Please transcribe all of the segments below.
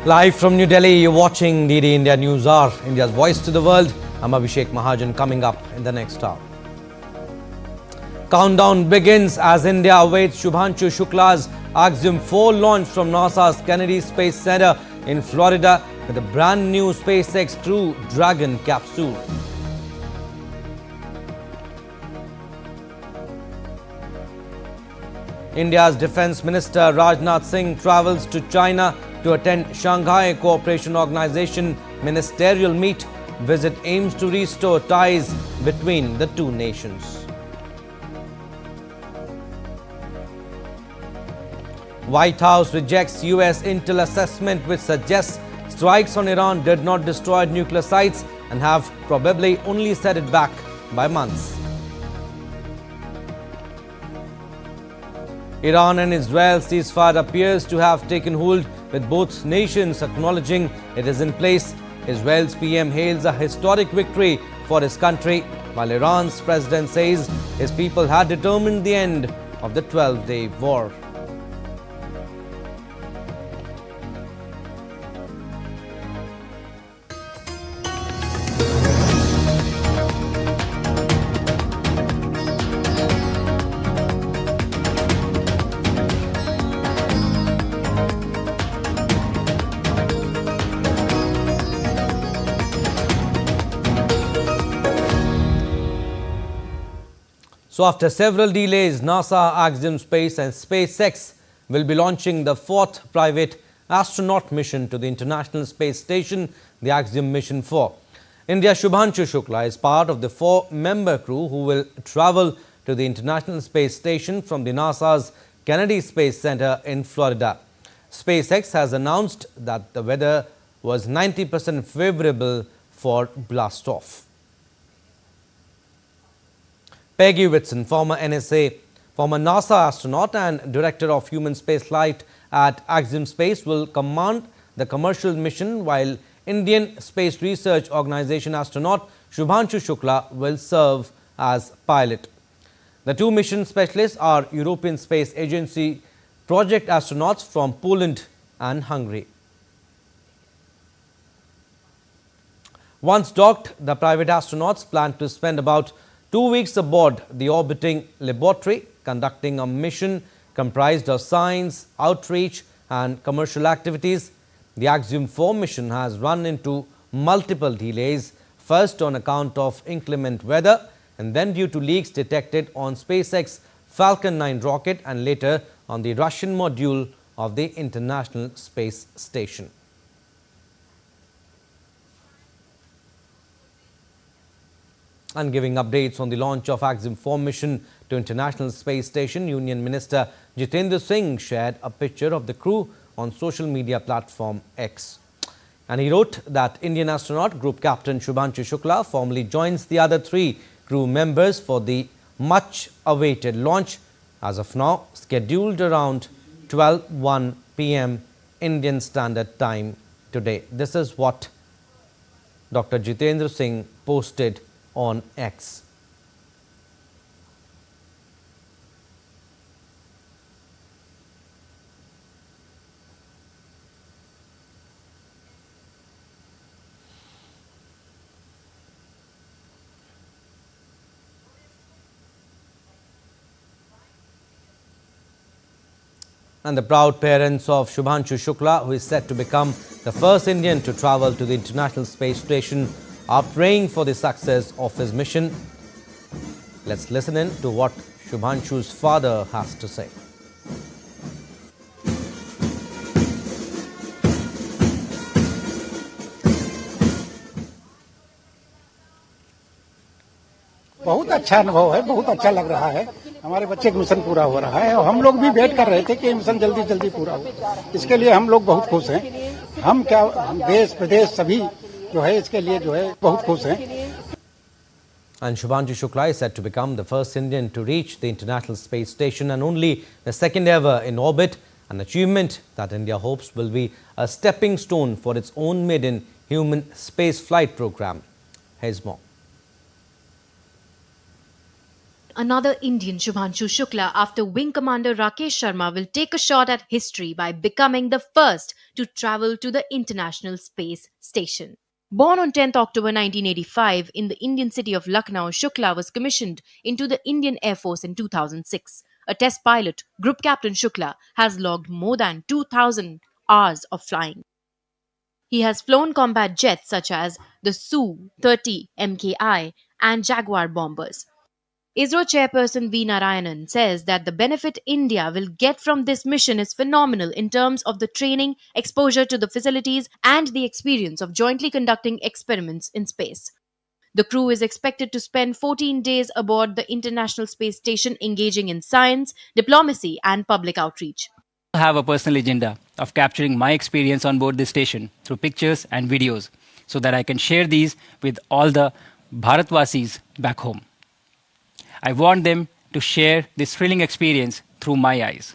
Live from New Delhi, you're watching DD India News Hour, India's voice to the world. I'm Abhishek Mahajan, coming up in the next hour. Countdown begins as India awaits Shubhanshu Shukla's Axiom-4 launch from NASA's Kennedy Space Center in Florida with a brand new SpaceX Crew Dragon capsule. India's Defence Minister Rajnath Singh travels to China to attend Shanghai Cooperation Organization ministerial meet. Visit aims to restore ties between the two nations. White House rejects US intel assessment which suggests strikes on Iran did not destroy nuclear sites and have probably only set it back by months. Iran and Israel ceasefire appears to have taken hold, with both nations acknowledging it is in place. Israel's PM hails a historic victory for his country, while Iran's president says his people had determined the end of the 12-day war. So after several delays, NASA, Axiom Space and SpaceX will be launching the fourth private astronaut mission to the International Space Station, the Axiom Mission 4. India's Shubhanshu Shukla is part of the 4-member crew who will travel to the International Space Station from the NASA's Kennedy Space Center in Florida. SpaceX has announced that the weather was 90% favorable for blastoff. Peggy Whitson, former NSA, former NASA astronaut and director of human spaceflight at Axiom Space, will command the commercial mission, while Indian Space Research Organization astronaut Shubhanshu Shukla will serve as pilot. The two mission specialists are European Space Agency project astronauts from Poland and Hungary. Once docked, the private astronauts plan to spend about 2 weeks aboard the orbiting laboratory, conducting a mission comprised of science, outreach and commercial activities. The Axiom-4 mission has run into multiple delays, first on account of inclement weather and then due to leaks detected on SpaceX Falcon 9 rocket and later on the Russian module of the International Space Station. And giving updates on the launch of Axiom-4 mission to International Space Station, Union Minister Jitendra Singh shared a picture of the crew on social media platform X. And he wrote that Indian astronaut Group Captain Shubhanshu Shukla formally joins the other 3 crew members for the much-awaited launch, as of now scheduled around 12:01 p.m. Indian Standard Time today. This is what Dr. Jitendra Singh posted on X. And the proud parents of Shubhanshu Shukla, who is set to become the first Indian to travel to the International Space Station, are praying for the success of his mission. Let's listen in to what Shubhanshu's father has to say. बहुत अच्छा अनुभव है, बहुत अच्छा लग रहा है। हमारे बच्चे का मिशन पूरा हो रहा है और हम लोग भी वेट कर रहे थे कि मिशन जल्दी जल्दी पूरा हो। इसके लिए हम लोग बहुत खुश हैं। हम क्या देश प्रदेश सभी जो है इसके लिए जो है बहुत खुश हैं। And Shubhanshu Shukla is set to become the first Indian to reach the International Space Station and only the second ever in orbit, an achievement that India hopes will be a stepping stone for its own maiden human space flight program. Here's more. Another Indian, Shubhanshu Shukla, after Wing Commander Rakesh Sharma, will take a shot at history by becoming the first to travel to the International Space Station. Born on 10th October 1985 in the Indian city of Lucknow, Shukla was commissioned into the Indian Air Force in 2006. A test pilot, Group Captain Shukla, has logged more than 2,000 hours of flying. He has flown combat jets such as the Su-30 MKI and Jaguar bombers. ISRO chairperson V. Narayanan says that the benefit India will get from this mission is phenomenal in terms of the training, exposure to the facilities, and the experience of jointly conducting experiments in space. The crew is expected to spend 14 days aboard the International Space Station engaging in science, diplomacy, and public outreach. I have a personal agenda of capturing my experience on board this station through pictures and videos so that I can share these with all the Bharatvasis back home. I want them to share this thrilling experience through my eyes.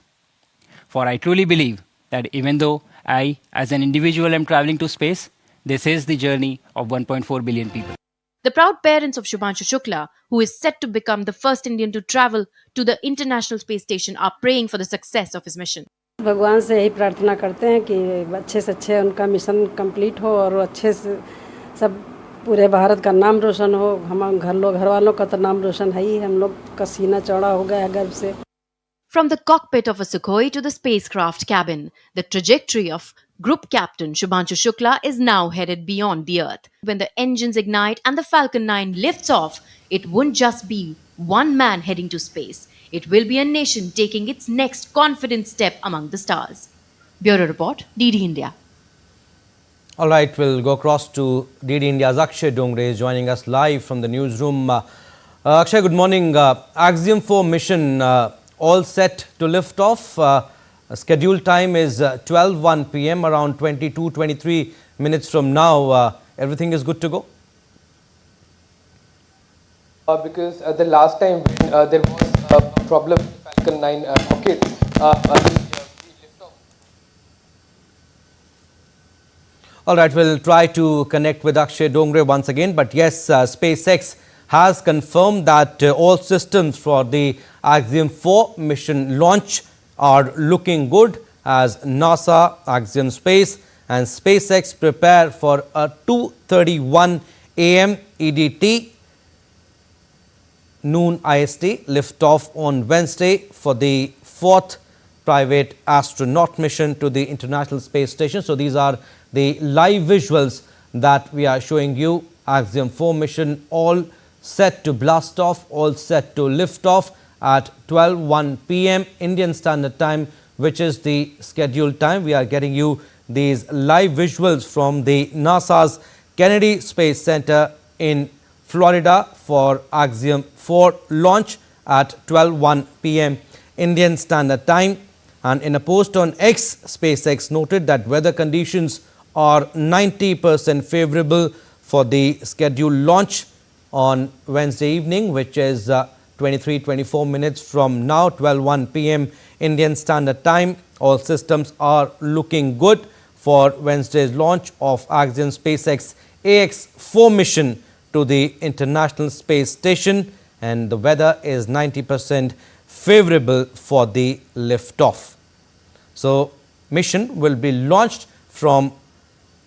For I truly believe that even though I, as an individual, am traveling to space, this is the journey of 1.4 billion people. The proud parents of Shubhanshu Shukla, who is set to become the first Indian to travel to the International Space Station, are praying for the success of his mission. भगवान से यही प्रार्थना करते हैं कि अच्छे से अच्छे उनका मिशन कंप्लीट हो और अच्छे से सब पूरे भारत का नाम रोशन हो. हम घर वालों का तो नाम रोशन है ही. हम लोग का सीना चौड़ा हो गया है गर्व से. From the cockpit of a Sukhoi to the spacecraft cabin, the trajectory of Group Captain Shubhanshu Shukla is now headed beyond the Earth. When the engines ignite and the Falcon 9 lifts off, it won't just be one man heading to space. It will be a nation taking its next confident step among the stars. Bureau Report, DD India. All right, we'll go across to DD India's Akshay Dongre is joining us live from the newsroom. Akshay, good morning. Axiom-4 mission all set to lift off. Scheduled time is 12:01 p.m. around 23 minutes from now. Everything is good to go? Because the last time when there was a problem with the Falcon 9 rocket, All right, we'll try to connect with Akshay Dongre once again. But yes, SpaceX has confirmed that all systems for the Axiom-4 mission launch are looking good as NASA, Axiom Space and SpaceX prepare for a 2:31 a.m. EDT noon IST liftoff on Wednesday for the 4th private astronaut mission to the International Space Station. So these are the live visuals that we are showing you. Axiom-4 mission all set to blast off, all set to lift off at 12:01 p.m. Indian Standard Time, which is the scheduled time. We are getting you these live visuals from the NASA's Kennedy Space Center in Florida for Axiom-4 launch at 12:01 p.m. Indian Standard Time. And in a post on X, SpaceX noted that weather conditions are 90% favorable for the scheduled launch on Wednesday evening, which is 24 minutes from now, 12:01 p.m. Indian Standard Time. All systems are looking good for Wednesday's launch of Axiom SpaceX AX-4 mission to the International Space Station, and the weather is 90% favorable for the liftoff. So, mission will be launched from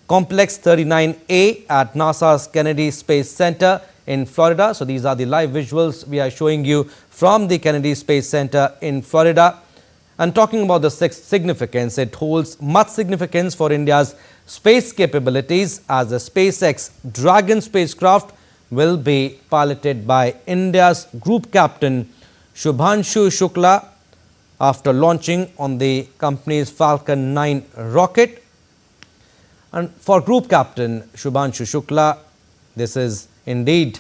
Complex 39A at NASA's Kennedy Space Center in Florida. So, these are the live visuals we are showing you from the Kennedy Space Center in Florida. And talking about the significance, it holds much significance for India's space capabilities as the SpaceX Dragon spacecraft will be piloted by India's Group Captain Shubhanshu Shukla after launching on the company's Falcon 9 rocket. And for Group Captain Shubhanshu Shukla, this is indeed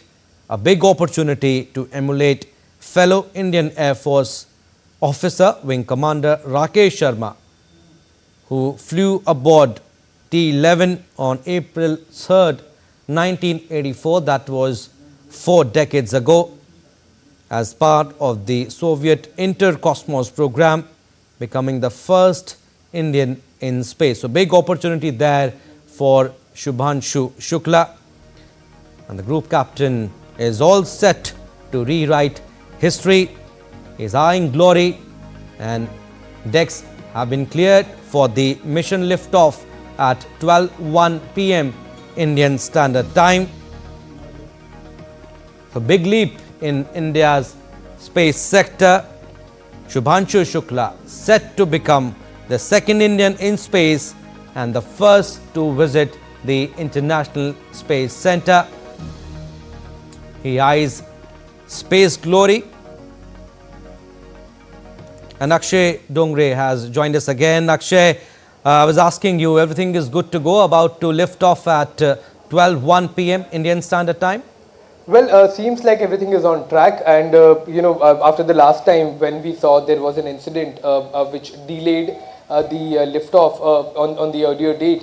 a big opportunity to emulate fellow Indian Air Force officer, Wing Commander Rakesh Sharma, who flew aboard T-11 on April 3rd, 1984. That was 4 decades ago, as part of the Soviet Intercosmos program, becoming the first Indian in space. So, big opportunity there for Shubhanshu Shukla. And the Group Captain is all set to rewrite history is eyeing glory, and decks have been cleared for the mission liftoff at 12:01 p.m. Indian Standard Time. A big leap in India's space sector. Shubhanshu Shukla set to become the second Indian in space and the first to visit the International Space Centre. He eyes space glory. And Akshay Dongre has joined us again. Akshay, I was asking you, everything is good to go, about to lift off at 12:01 p.m. Indian Standard Time? Well, seems like everything is on track, and after the last time when we saw there was an incident which delayed the liftoff on the earlier date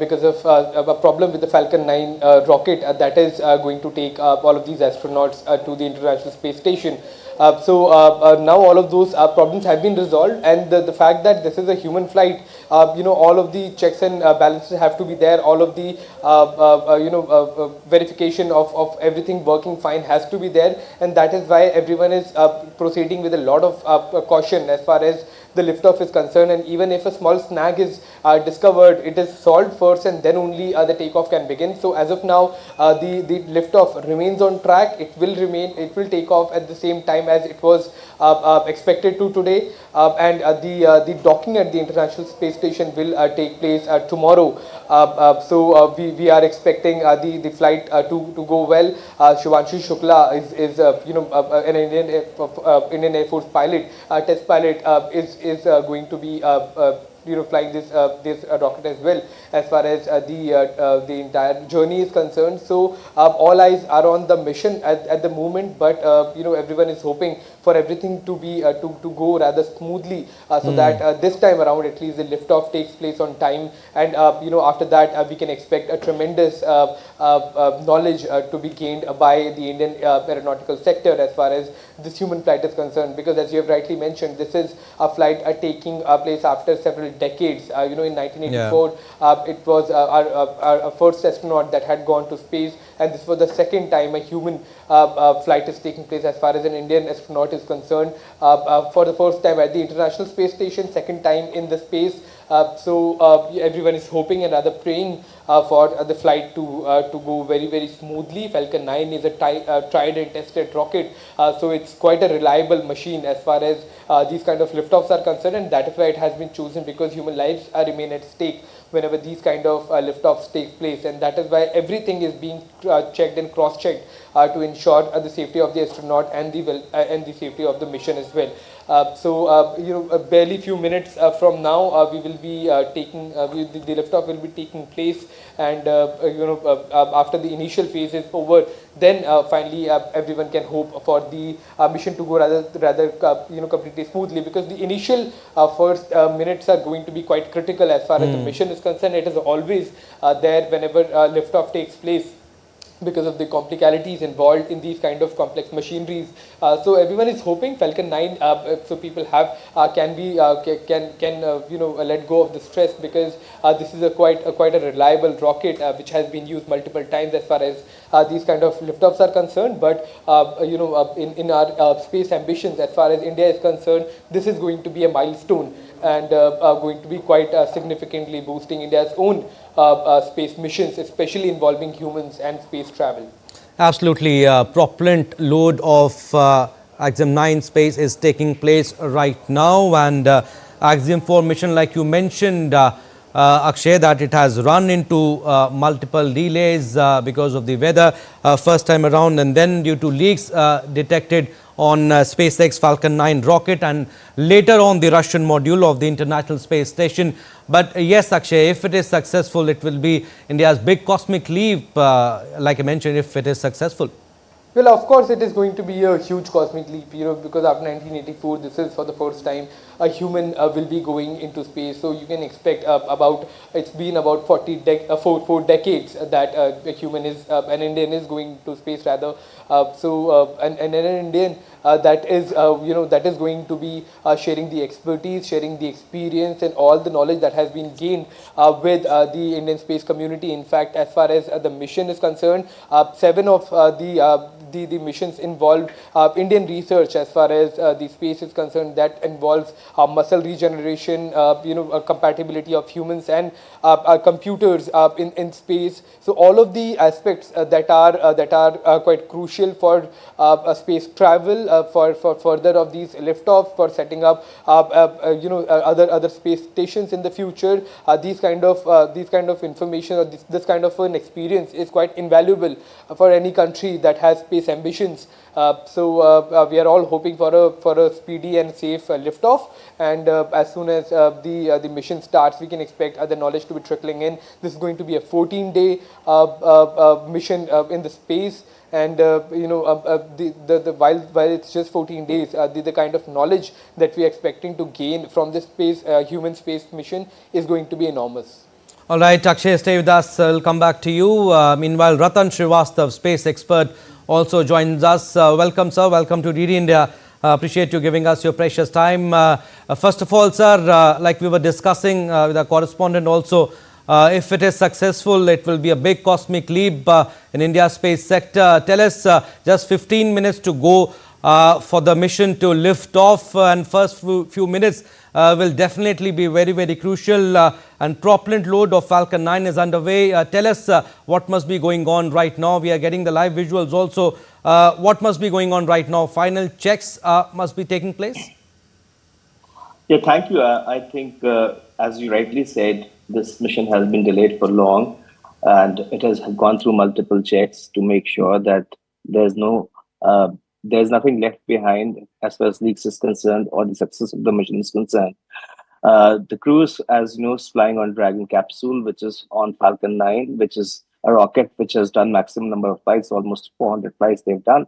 because of a problem with the Falcon 9 rocket that is going to take all of these astronauts to the International Space Station. Now all of those problems have been resolved, and the fact that this is a human flight, all of the checks and balances have to be there. All of the verification of everything working fine has to be there, and that is why everyone is proceeding with a lot of caution as far as the liftoff is concerned. And even if a small snag is discovered, it is solved first, and then only the takeoff can begin. So as of now, the liftoff remains on track. It will take off at the same time as it was expected to today, and the docking at the International Space Station will take place tomorrow. We are expecting the flight to go well. Shubhanshu Shukla is an Indian Air Force pilot, test pilot, is going to be flying this rocket as well, as far as the entire journey is concerned. So all eyes are on the mission at the moment, but everyone is hoping for everything to be to go rather smoothly, so that this time around at least the liftoff takes place on time, and after that we can expect a tremendous knowledge to be gained by the Indian aeronautical sector as far as this human flight is concerned, because as you have rightly mentioned, this is a flight taking place after several decades. In 1984, it was our first astronaut that had gone to space, and this was the second time a human flight is taking place as far as an Indian astronaut is concerned. For the first time at the International Space Station, second time in the space. Everyone is hoping and rather praying for the flight to go very, very smoothly. Falcon 9 is a tried and tested rocket, so it's quite a reliable machine as far as these kind of liftoffs are concerned, and that is why it has been chosen, because human lives remain at stake whenever these kind of liftoffs take place, and that is why everything is being checked and cross-checked to ensure the safety of the astronaut and the safety of the mission as well. Barely few minutes from now, we will be taking the liftoff will be taking place, and after the initial phase is over, then finally everyone can hope for the mission to go rather completely smoothly, because the initial first minutes are going to be quite critical as far as the mission is concerned. It is always there whenever liftoff takes place, because of the complicalities involved in these kind of complex machineries. So everyone is hoping Falcon 9, so people can let go of the stress, because this is quite a reliable rocket which has been used multiple times as far as these kind of liftoffs are concerned. But in our space ambitions, as far as India is concerned, this is going to be a milestone, and going to be quite significantly boosting India's own space missions, especially involving humans and space travel. Absolutely. Propellant load of Axiom-9 space is taking place right now, and Axiom-4 mission, like you mentioned, Akshay, that it has run into multiple delays because of the weather first time around, and then due to leaks detected on SpaceX Falcon 9 rocket, and later on the Russian module of the International Space Station. But yes, Akshay, if it is successful, it will be India's big cosmic leap, like I mentioned, if it is successful. Well, of course, it is going to be a huge cosmic leap, because after 1984, this is for the first time a human will be going into space. So you can expect it's been about 4 decades that an Indian is going to space rather. And an Indian that is that is going to be sharing the expertise, sharing the experience, and all the knowledge that has been gained with the Indian space community. In fact, as far as the mission is concerned, 7 of the missions involve Indian research as far as the space is concerned. That involves muscle regeneration, compatibility of humans and computers in space. So all of the aspects that are quite crucial for space travel, for further of these liftoffs, for setting up other space stations in the future. These kind of information, or this kind of an experience is quite invaluable for any country that has space ambitions. So we are all hoping for a speedy and safe liftoff, and as soon as the mission starts, we can expect the knowledge to be trickling in. This is going to be a 14-day mission in the space, and while it's just 14 days, the kind of knowledge that we are expecting to gain from this human space mission is going to be enormous. All right, Akshay, stay with us. I'll come back to you. Meanwhile, Ratan Srivastav, space expert, also joins us. Welcome, sir. Welcome to DD India. Appreciate you giving us your precious time. First of all, sir, like we were discussing with our correspondent also, if it is successful, it will be a big cosmic leap in India's space sector. Tell us, just 15 minutes to go for the mission to lift off, and first few minutes will definitely be very, very crucial, and propellant load of Falcon 9 is underway. Tell us what must be going on right now. We are getting the live visuals also. What must be going on right now? Final checks must be taking place? Yeah, thank you. I think, as you rightly said, this mission has been delayed for long, and it has gone through multiple checks to make sure that there's nothing left behind as far as leaks is concerned or the success of the mission is concerned. The crew is, as you know, is flying on Dragon capsule, which is on Falcon 9, which is a rocket which has done maximum number of flights, almost 400 flights they've done.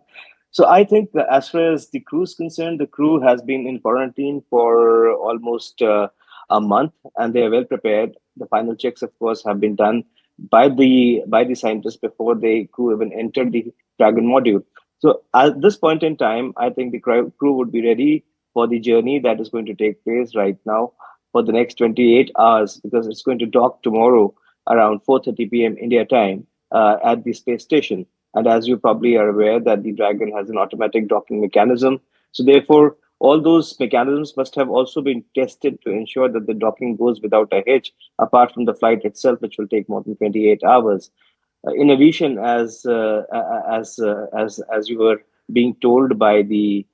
So I think that as far as the crew is concerned, the crew has been in quarantine for almost a month, and they are well prepared. The final checks, of course, have been done by the scientists before the crew even entered the Dragon module. So at this point in time, I think the crew would be ready for the journey that is going to take place right now for the next 28 hours, because it's going to dock tomorrow around 4:30 p.m. India time at the space station. And as you probably are aware, that the Dragon has an automatic docking mechanism. So therefore, all those mechanisms must have also been tested to ensure that the docking goes without a hitch, apart from the flight itself, which will take more than 28 hours. In addition, as you were being told by the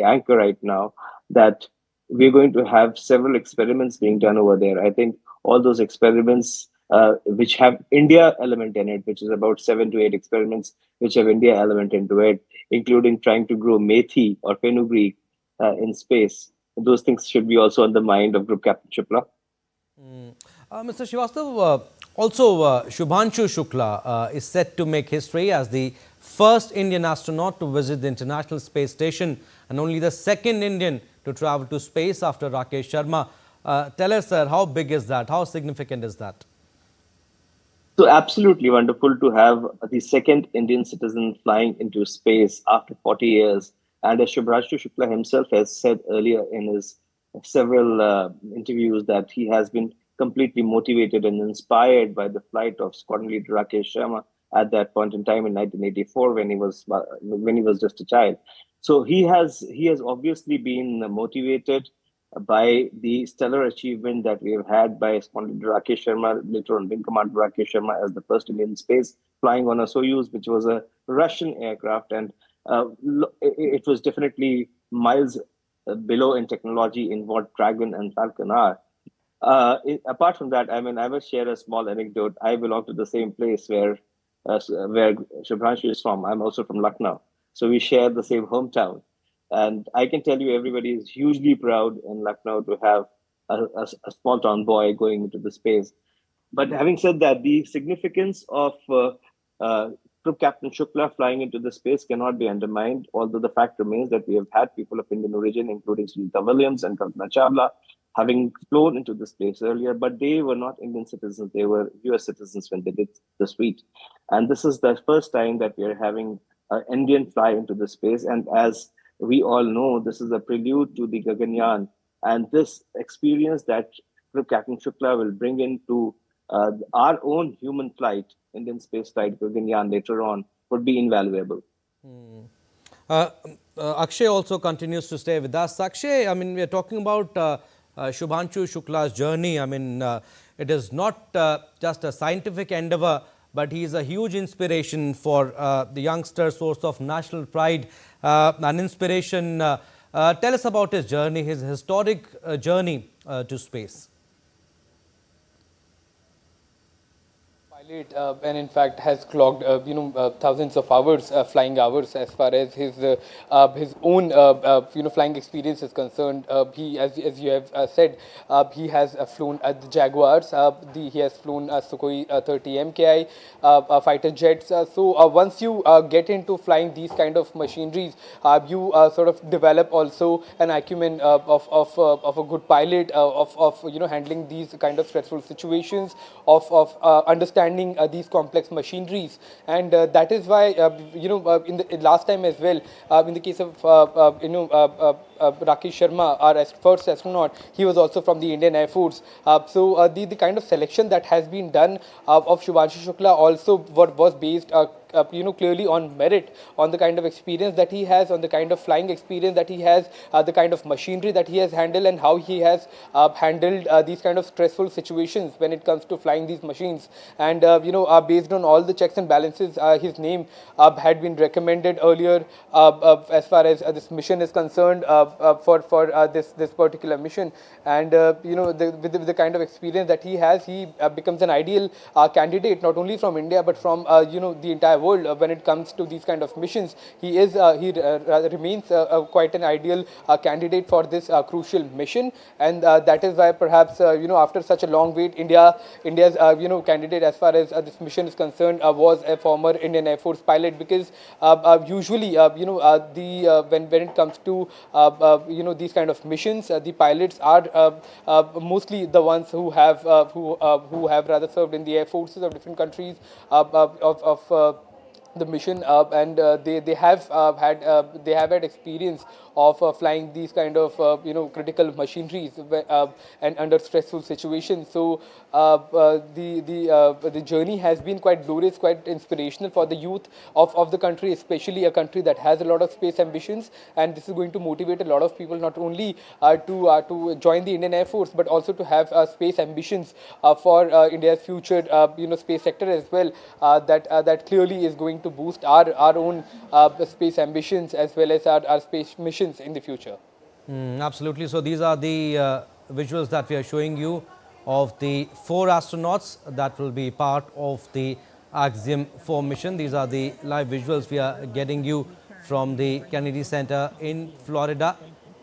anchor right now, that we're going to have several experiments being done over there. I think all those experiments which have India element in it, which is about 7 to 8 experiments which have India element into it, including trying to grow methi or fenugreek in space. Those things should be also on the mind of Group Captain Shukla. Mr. Srivastav, also Shubhanshu Shukla is set to make history as the first Indian astronaut to visit the International Space Station, and only the second Indian to travel to space after Rakesh Sharma. Tell us, sir, how big is that? How significant is that? So absolutely wonderful to have the second Indian citizen flying into space after 40 years. And as Shubhanshu Shukla himself has said earlier in his several interviews, that he has been completely motivated and inspired by the flight of squadron leader Rakesh Sharma at that point in time in 1984 when he was just a child. So he has obviously been motivated by the stellar achievement that we have had by Squadron Leader Rakesh Sharma, later on Wing Commander Rakesh Sharma, as the first Indian in space, flying on a Soyuz, which was a Russian aircraft, and it was definitely miles below in technology in what Dragon and Falcon are. Apart from that, I mean, I must share a small anecdote. I belong to the same place where Shubhanshu is from. I'm also from Lucknow, so we share the same hometown. And I can tell you, everybody is hugely proud in Lucknow to have a small town boy going into the space. But having said that, the significance of Group Captain Shukla flying into the space cannot be undermined, although the fact remains that we have had people of Indian origin, including Sunita Williams and Kalpana Chawla, having flown into the space earlier, but they were not Indian citizens. They were US citizens when they did this feat. And this is the first time that we are having Indian fly into the space. And as we all know, this is a prelude to the Gaganyaan. And this experience that Captain Shukla will bring into our own human flight, Indian space flight, Gaganyaan later on, would be invaluable. Uh, Akshay also continues to stay with us. Akshay, I mean, we are talking about Shubhanshu Shukla's journey. I mean, it is not just a scientific endeavor, but he is a huge inspiration for the youngster, source of national pride, an inspiration. Tell us about his journey, his historic journey to space. Pilot and in fact has clocked thousands of hours flying hours as far as his own flying experience is concerned. He, as you have said, he has flown the Jaguars. He has flown Sukhoi 30 MKI fighter jets. So once you get into flying these kind of machineries, you sort of develop also an acumen of a good pilot, of handling these kind of stressful situations, of understanding these complex machineries. And that is why in the last time as well, in the case of Rakesh Sharma, our first astronaut, he was also from the Indian Air Force. So the kind of selection that has been done of Shubhanshu Shukla also was based clearly on merit, on the kind of experience that he has, on the kind of flying experience that he has, the kind of machinery that he has handled, and how he has handled these kind of stressful situations when it comes to flying these machines. And based on all the checks and balances, his name had been recommended earlier as far as this mission is concerned, for this particular mission. And with the kind of experience that he has, he becomes an ideal candidate, not only from India but from the entire world when it comes to these kind of missions. He remains quite an ideal candidate for this crucial mission. And that is why perhaps after such a long wait, India's candidate as far as this mission is concerned was a former Indian Air Force pilot, because usually when it comes to these kind of missions, the pilots are mostly the ones who have rather served in the air forces of different countries of the mission, and they have had experience of flying these kind of critical machineries and under stressful situations. So the journey has been quite glorious, quite inspirational for the youth of the country, especially a country that has a lot of space ambitions. And this is going to motivate a lot of people not only to join the Indian Air Force, but also to have space ambitions for India's future space sector as well. That clearly is going to boost our own space ambitions as well as our space missions in the future. Absolutely. So these are the visuals that we are showing you of the 4 astronauts that will be part of the Axiom-4 mission. These are the live visuals we are getting you from the Kennedy Center in Florida.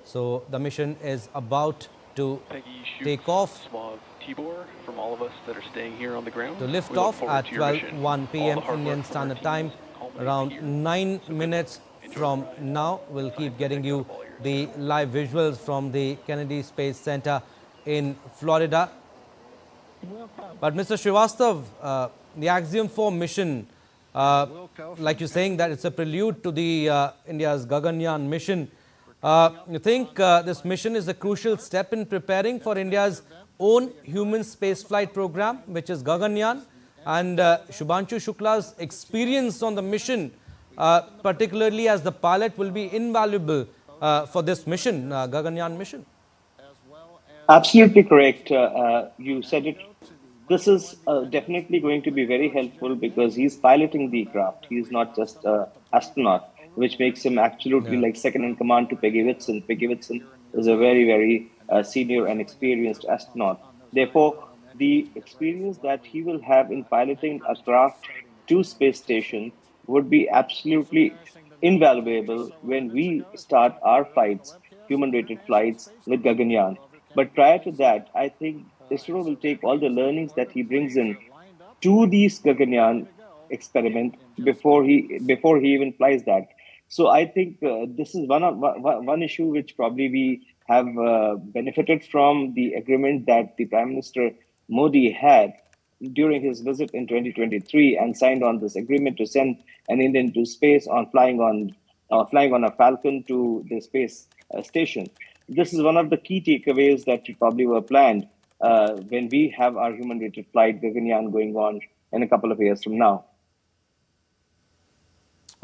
So the mission is about to take off, from all of us that are staying here on the ground. To lift off at 12:01 p.m. Indian Standard Time. Around 9 minutes from now, we'll keep getting you the live visuals from the Kennedy Space Center in Florida. But Mr. Srivastav, the Axiom-4 mission, like you're saying that it's a prelude to the India's Gaganyaan mission. You think this mission is a crucial step in preparing for India's own human spaceflight program, which is Gaganyaan, and Shubhanshu Shukla's experience on the mission, particularly as the pilot, will be invaluable for this mission, Gaganyaan mission? Absolutely correct. You said it. This is definitely going to be very helpful because he's piloting the craft. He is not just an astronaut, which makes him absolutely like second in command to Peggy Whitson. Peggy Whitson is a very, very senior and experienced astronaut. Therefore, the experience that he will have in piloting a craft to space station would be absolutely invaluable when we start our flights, human-rated flights with Gaganyaan. But prior to that, I think ISRO will take all the learnings that he brings in to this Gaganyaan experiment before he even flies that. So I think this is one issue which probably we have benefited from the agreement that the Prime Minister Modi had during his visit in 2023 and signed on this agreement to send an Indian to space on flying on a Falcon to the space station. This is one of the key takeaways that probably were planned when we have our human-rated flight Gaganyaan going on in a couple of years from now.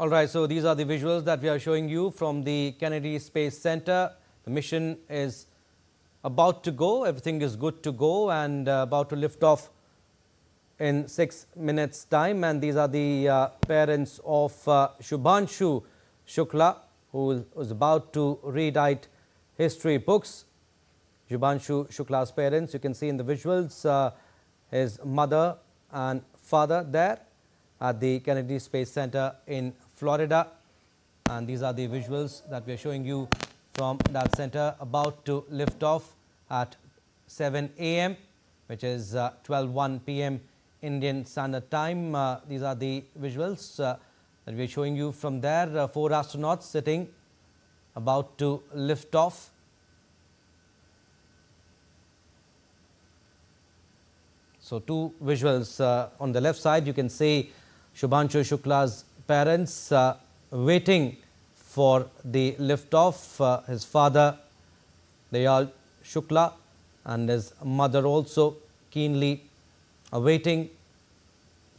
All right, so these are the visuals that we are showing you from the Kennedy Space Center. The mission is about to go. Everything is good to go and about to lift off in 6 minutes' time. And these are the parents of Shubhanshu Shukla, who was about to rewrite history books. Shubhanshu Shukla's parents, you can see in the visuals, his mother and father there at the Kennedy Space Center in Florida. And these are the visuals that we are showing you from that center, about to lift off at 7 a.m., which is 12:01 p.m. Indian Standard Time. These are the visuals that we are showing you from there. 4 astronauts sitting, about to lift off. So 2 visuals on the left side. You can see Shubhanshu Shukla's parents waiting for the liftoff. His father, Dayal Shukla, and his mother also keenly awaiting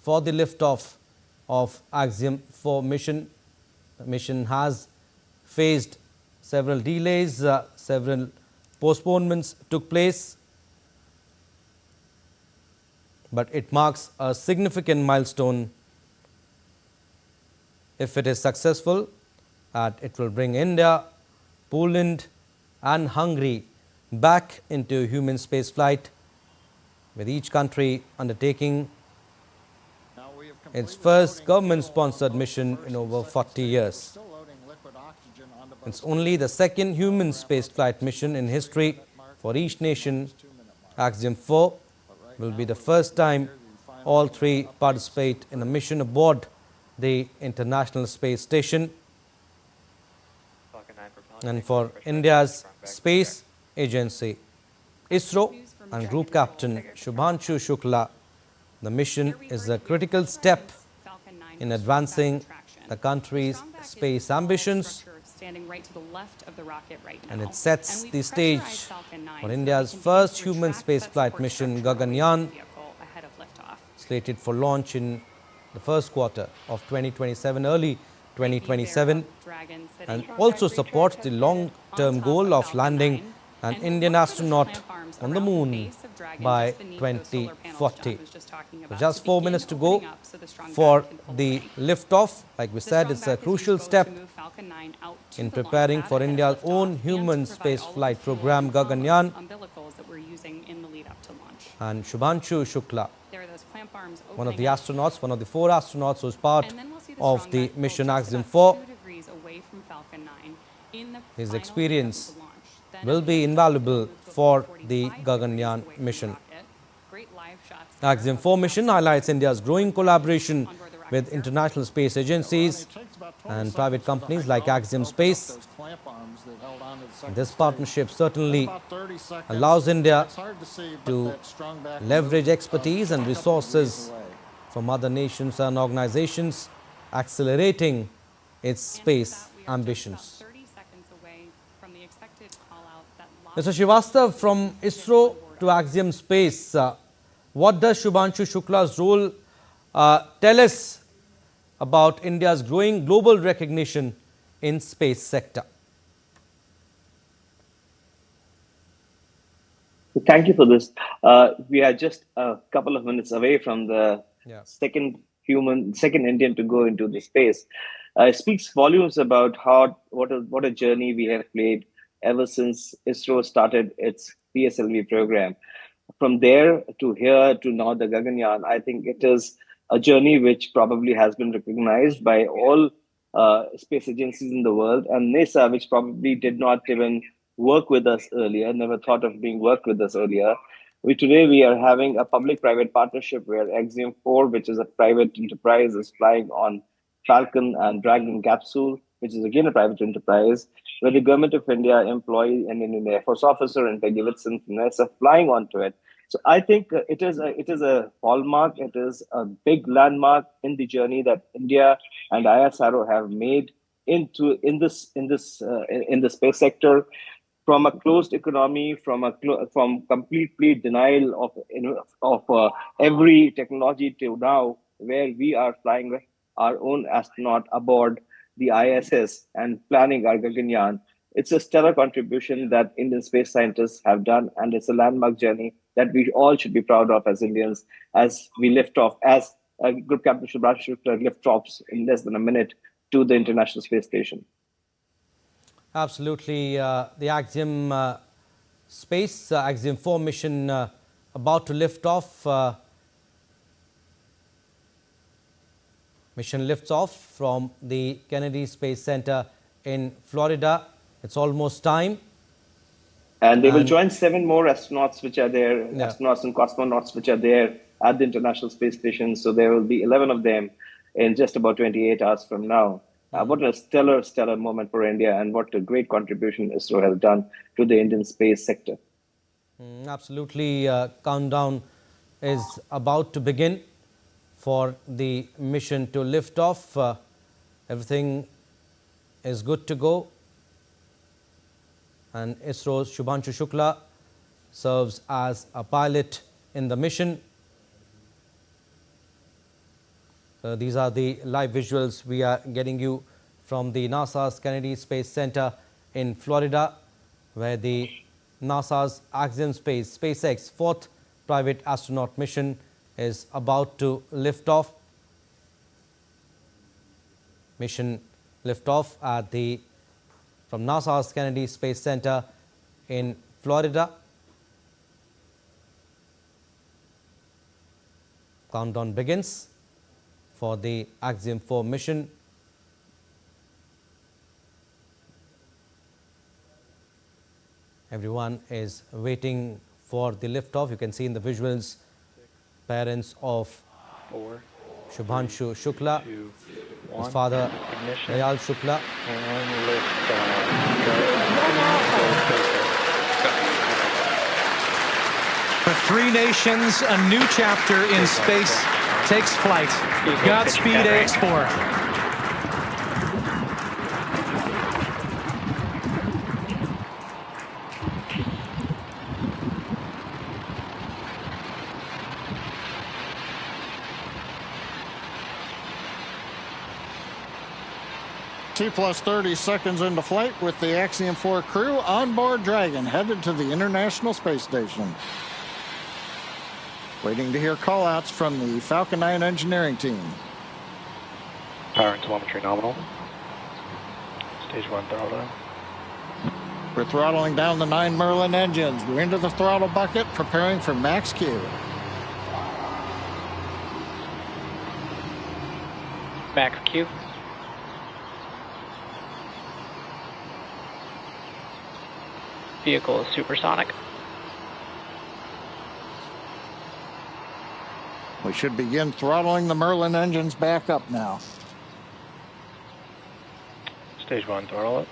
for the liftoff of Axiom-4 mission. The mission has faced several delays, several postponements took place, but it marks a significant milestone if it is successful, that it will bring India, Poland and Hungary back into human space flight, with each country undertaking its first government-sponsored mission in over 40 years. It's only the second human space flight mission in history for each nation. Axiom-4 will be the first time all 3 participate in a mission aboard the International Space Station. And for India's space agency, ISRO, and Group Captain Shubhanshu Shukla, the mission is a critical step in advancing the country's space ambitions, and it sets the stage for India's first human spaceflight mission, Gaganyaan, slated for launch in the first quarter of 2027, early 2027, and also supports the long-term goal of landing an Indian astronaut on the moon by 2040. So just 4 minutes to go for the liftoff. Like we said, it's a crucial step in preparing for India's own human space flight program, Gaganyaan. And Shubhanshu Shukla, one of the astronauts, one of the 4 astronauts who was part of the mission Axiom-4, his experience will be invaluable for the Gaganyaan mission. Axiom-4 mission highlights India's growing collaboration with international space agencies and private companies like Axiom Space. This partnership certainly allows India to leverage expertise and resources from other nations and organizations, accelerating its space ambitions. Mr. Srivastav, from ISRO to Axiom Space, what does Shubhanshu Shukla's role tell us about India's growing global recognition in space sector? Thank you for this. We are just a couple of minutes away from the second Indian to go into the space. It speaks volumes about what a journey we have played ever since ISRO started its PSLV program. From there to here to now the Gaganyaan, I think it is a journey which probably has been recognized by all space agencies in the world, and NASA, which probably did not even work with us earlier, never thought of being worked with us earlier. Today we are having a public-private partnership where Axiom-4, which is a private enterprise, is flying on Falcon and Dragon capsule, which is again a private enterprise, where the government of India employs an Indian Air Force officer and Peggy Whitson from NASA flying onto it. So I think it is a hallmark. It is a big landmark in the journey that India and ISRO have made in the space sector, from a closed economy, from completely denial of every technology to now, where we are flying our own astronaut aboard the ISS and planning our Gaganyaan. It's a stellar contribution that Indian space scientists have done, and it's a landmark journey that we all should be proud of as Indians as we lift off, as Group Captain Shubhanshu Shukla lift offs in less than a minute to the International Space Station. Absolutely. The Axiom Axiom-4 mission about to lift off. Mission lifts off from the Kennedy Space Center in Florida. It's almost time. And they will join 7 more astronauts which are there, astronauts and cosmonauts which are there at the International Space Station. So there will be 11 of them in just about 28 hours from now. What a stellar moment for India, and what a great contribution ISRO has done to the Indian space sector. Absolutely. Countdown is about to begin for the mission to lift off. Everything is good to go. And ISRO's Shubhanshu Shukla serves as a pilot in the mission. These are the live visuals we are getting you from the NASA's Kennedy Space Center in Florida, where the NASA's Axiom SpaceX 4th private astronaut mission is about to lift off. Mission liftoff from NASA's Kennedy Space Center in Florida. Countdown begins for the Axiom-4 mission. Everyone is waiting for the liftoff. You can see in the visuals parents of Shubhanshu Shukla, his father Dayal Shukla. And lift For 3 nations, a new chapter in space takes flight. Godspeed, AX-4. T plus 30 seconds into flight with the Axiom-4 crew on board Dragon, headed to the International Space Station. Waiting to hear call-outs from the Falcon 9 engineering team. Power and telemetry nominal. Stage 1 throttle. We're throttling down the 9 Merlin engines. We're into the throttle bucket, preparing for max Q. Max Q. Vehicle is supersonic. We should begin throttling the Merlin engines back up now. Stage 1 throttle up.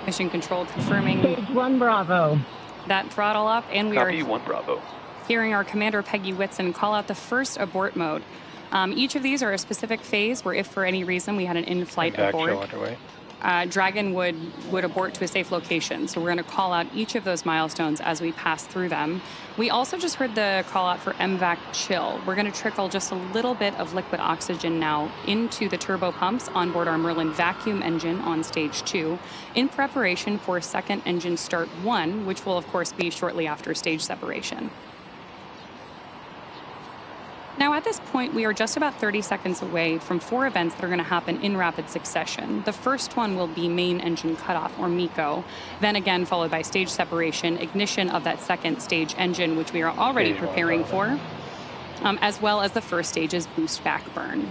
Mission control confirming Stage 1 Bravo. that throttle up, and we Copy are 1 Bravo. hearing our commander Peggy Whitson call out the first abort mode. Each of these are a specific phase where if for any reason we had an in-flight abort, underway. Dragon would abort to a safe location. So we're going to call out each of those milestones as we pass through them. We also just heard the call out for MVAC chill. We're going to trickle just a little bit of liquid oxygen now into the turbo pumps on board our Merlin vacuum engine on stage 2 in preparation for second engine start 1, which will of course be shortly after stage separation. Now, at this point, we are just about 30 seconds away from 4 events that are going to happen in rapid succession. The first one will be main engine cutoff, or MECO, then again followed by stage separation, ignition of that second stage engine, which we are already preparing for, as well as the first stage's boost back burn.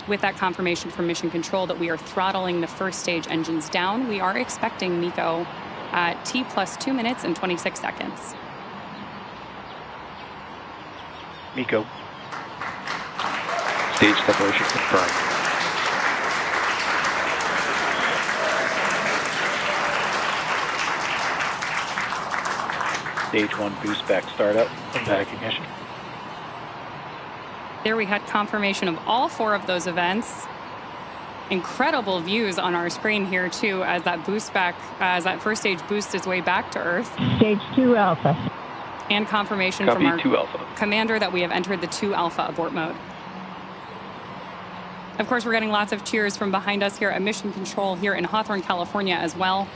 With that confirmation from mission control that we are throttling the first stage engines down, we are expecting MECO at T plus 2 minutes and 26 seconds. MECO. Stage separation confirmed. Stage 1 boost back startup. Back ignition. There we had confirmation of all 4 of those events. Incredible views on our screen here too as that first stage boosts its way back to Earth. Stage 2 Alpha. And confirmation Copy, from our 2 Alpha. commander that we have entered the 2 Alpha abort mode. Of course, we're getting lots of cheers from behind us here at Mission Control here in Hawthorne, California as well.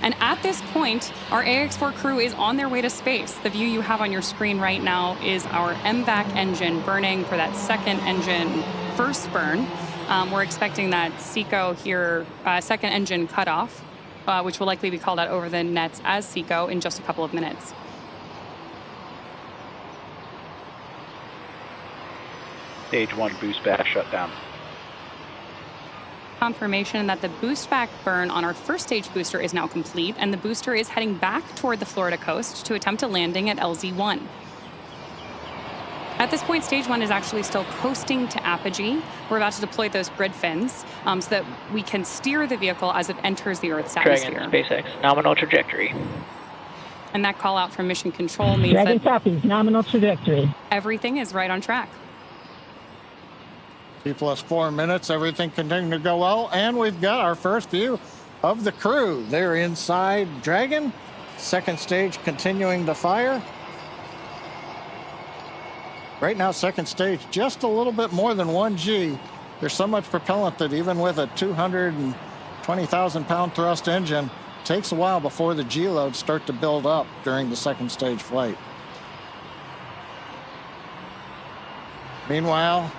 And at this point, our AX-4 crew is on their way to space. The view you have on your screen right now is our MVAC engine burning for that second engine first burn. We're expecting that SECO here, second engine cutoff, which will likely be called out over the nets as SECO in just a couple of minutes. Stage 1 boost back shut down. Confirmation that the boost back burn on our first stage booster is now complete, and the booster is heading back toward the Florida coast to attempt a landing at LZ-1. At this point, stage 1 is actually still coasting to apogee. We're about to deploy those grid fins so that we can steer the vehicle as it enters the Earth's atmosphere. Dragon, SpaceX, nominal trajectory. And that call out from Mission Control means Dragon that copies, nominal trajectory. everything is right on track. T plus 4 minutes, everything continuing to go well, and we've got our first view of the crew. They're inside Dragon, second stage continuing to fire. Right now, second stage, just a little bit more than 1G. There's so much propellant that even with a 220,000-pound thrust engine, it takes a while before the G loads start to build up during the second stage flight. Meanwhile,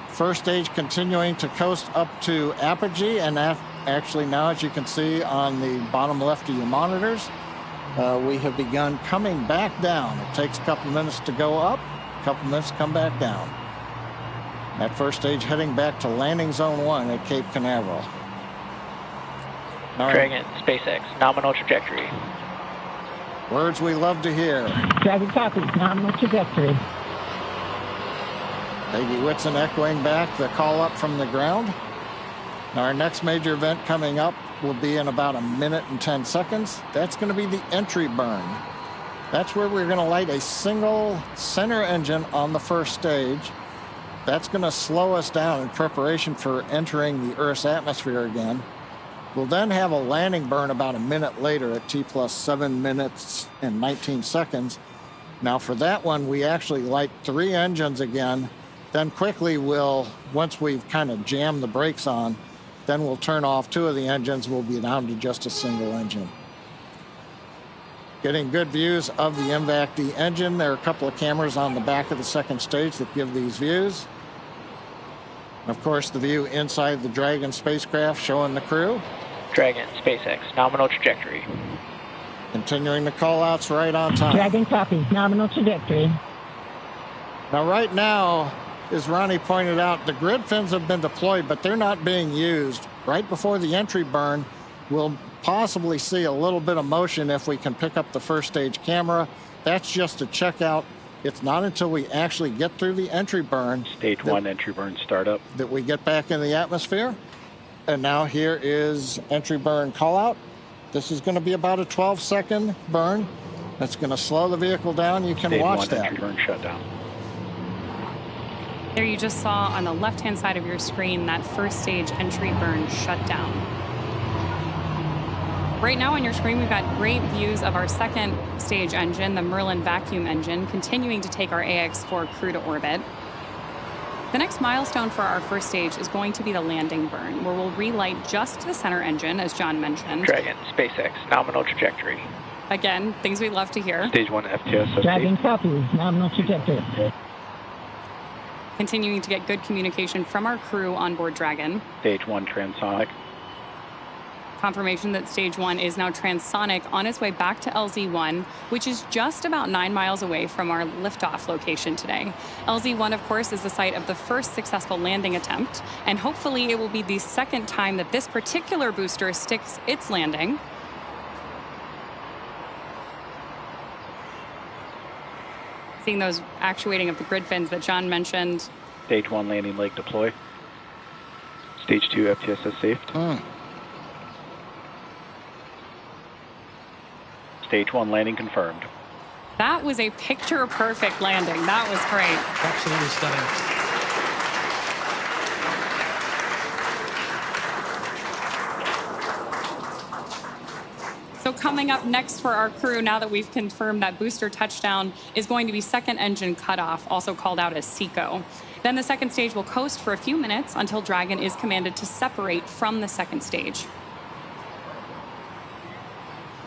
first stage continuing to coast up to apogee, and actually now, as you can see on the bottom left of your monitors, we have begun coming back down. It takes a couple minutes to go up, a couple minutes to come back down. That first stage heading back to landing zone 1 at Cape Canaveral. Dragon, SpaceX, nominal trajectory. Words we love to hear. Dragon copies, nominal trajectory. Peggy Whitson echoing back the call up from the ground. Now our next major event coming up will be in about 1 minute and 10 seconds. That's going to be the entry burn. That's where we're going to light a single center engine on the first stage. That's going to slow us down in preparation for entering the Earth's atmosphere again. We'll then have a landing burn about 1 minute later at T plus 7 minutes and 19 seconds. Now for that one, we actually light 3 engines again. Then quickly once we've kind of jammed the brakes on, then we'll turn off 2 of the engines. We'll be down to just a single engine. Getting good views of the MVAC-D engine. There are a couple of cameras on the back of the second stage that give these views. And of course, the view inside the Dragon spacecraft showing the crew. Dragon, SpaceX, nominal trajectory. Continuing the call-outs right on time. Dragon copies, nominal trajectory. Now, right now, as Ronnie pointed out, the grid fins have been deployed, but they're not being used. Right before the entry burn, we'll possibly see a little bit of motion if we can pick up the first stage camera. That's just to check out. It's not until we actually get through the entry burn. Stage 1 entry burn startup. That we get back in the atmosphere. And now here is entry burn call out. This is going to be about a 12-second burn. That's going to slow the vehicle down. You can watch that. Entry burn shutdown. There you just saw on the left-hand side of your screen that first stage entry burn shutdown. Right now on your screen, we've got great views of our second stage engine, the Merlin vacuum engine, continuing to take our AX-4 crew to orbit. The next milestone for our first stage is going to be the landing burn, where we'll relight just the center engine, as John mentioned. Dragon, SpaceX, nominal trajectory. Again, things we love to hear. Stage 1 FTS. Dragon copies, nominal trajectory. Continuing to get good communication from our crew on board Dragon. Stage 1 transonic. Confirmation that stage 1 is now transonic on its way back to LZ-1, which is just about 9 miles away from our liftoff location today. LZ-1, of course, is the site of the first successful landing attempt, and hopefully it will be the second time that this particular booster sticks its landing. Seeing those actuating of the grid fins that John mentioned. Stage 1 landing leg deploy. Stage 2 FTSS safe. Stage 1 landing confirmed. That was a picture-perfect landing. That was great. Absolutely stunning. So coming up next for our crew, now that we've confirmed that booster touchdown, is going to be second engine cutoff, also called out as SECO. Then the second stage will coast for a few minutes until Dragon is commanded to separate from the second stage.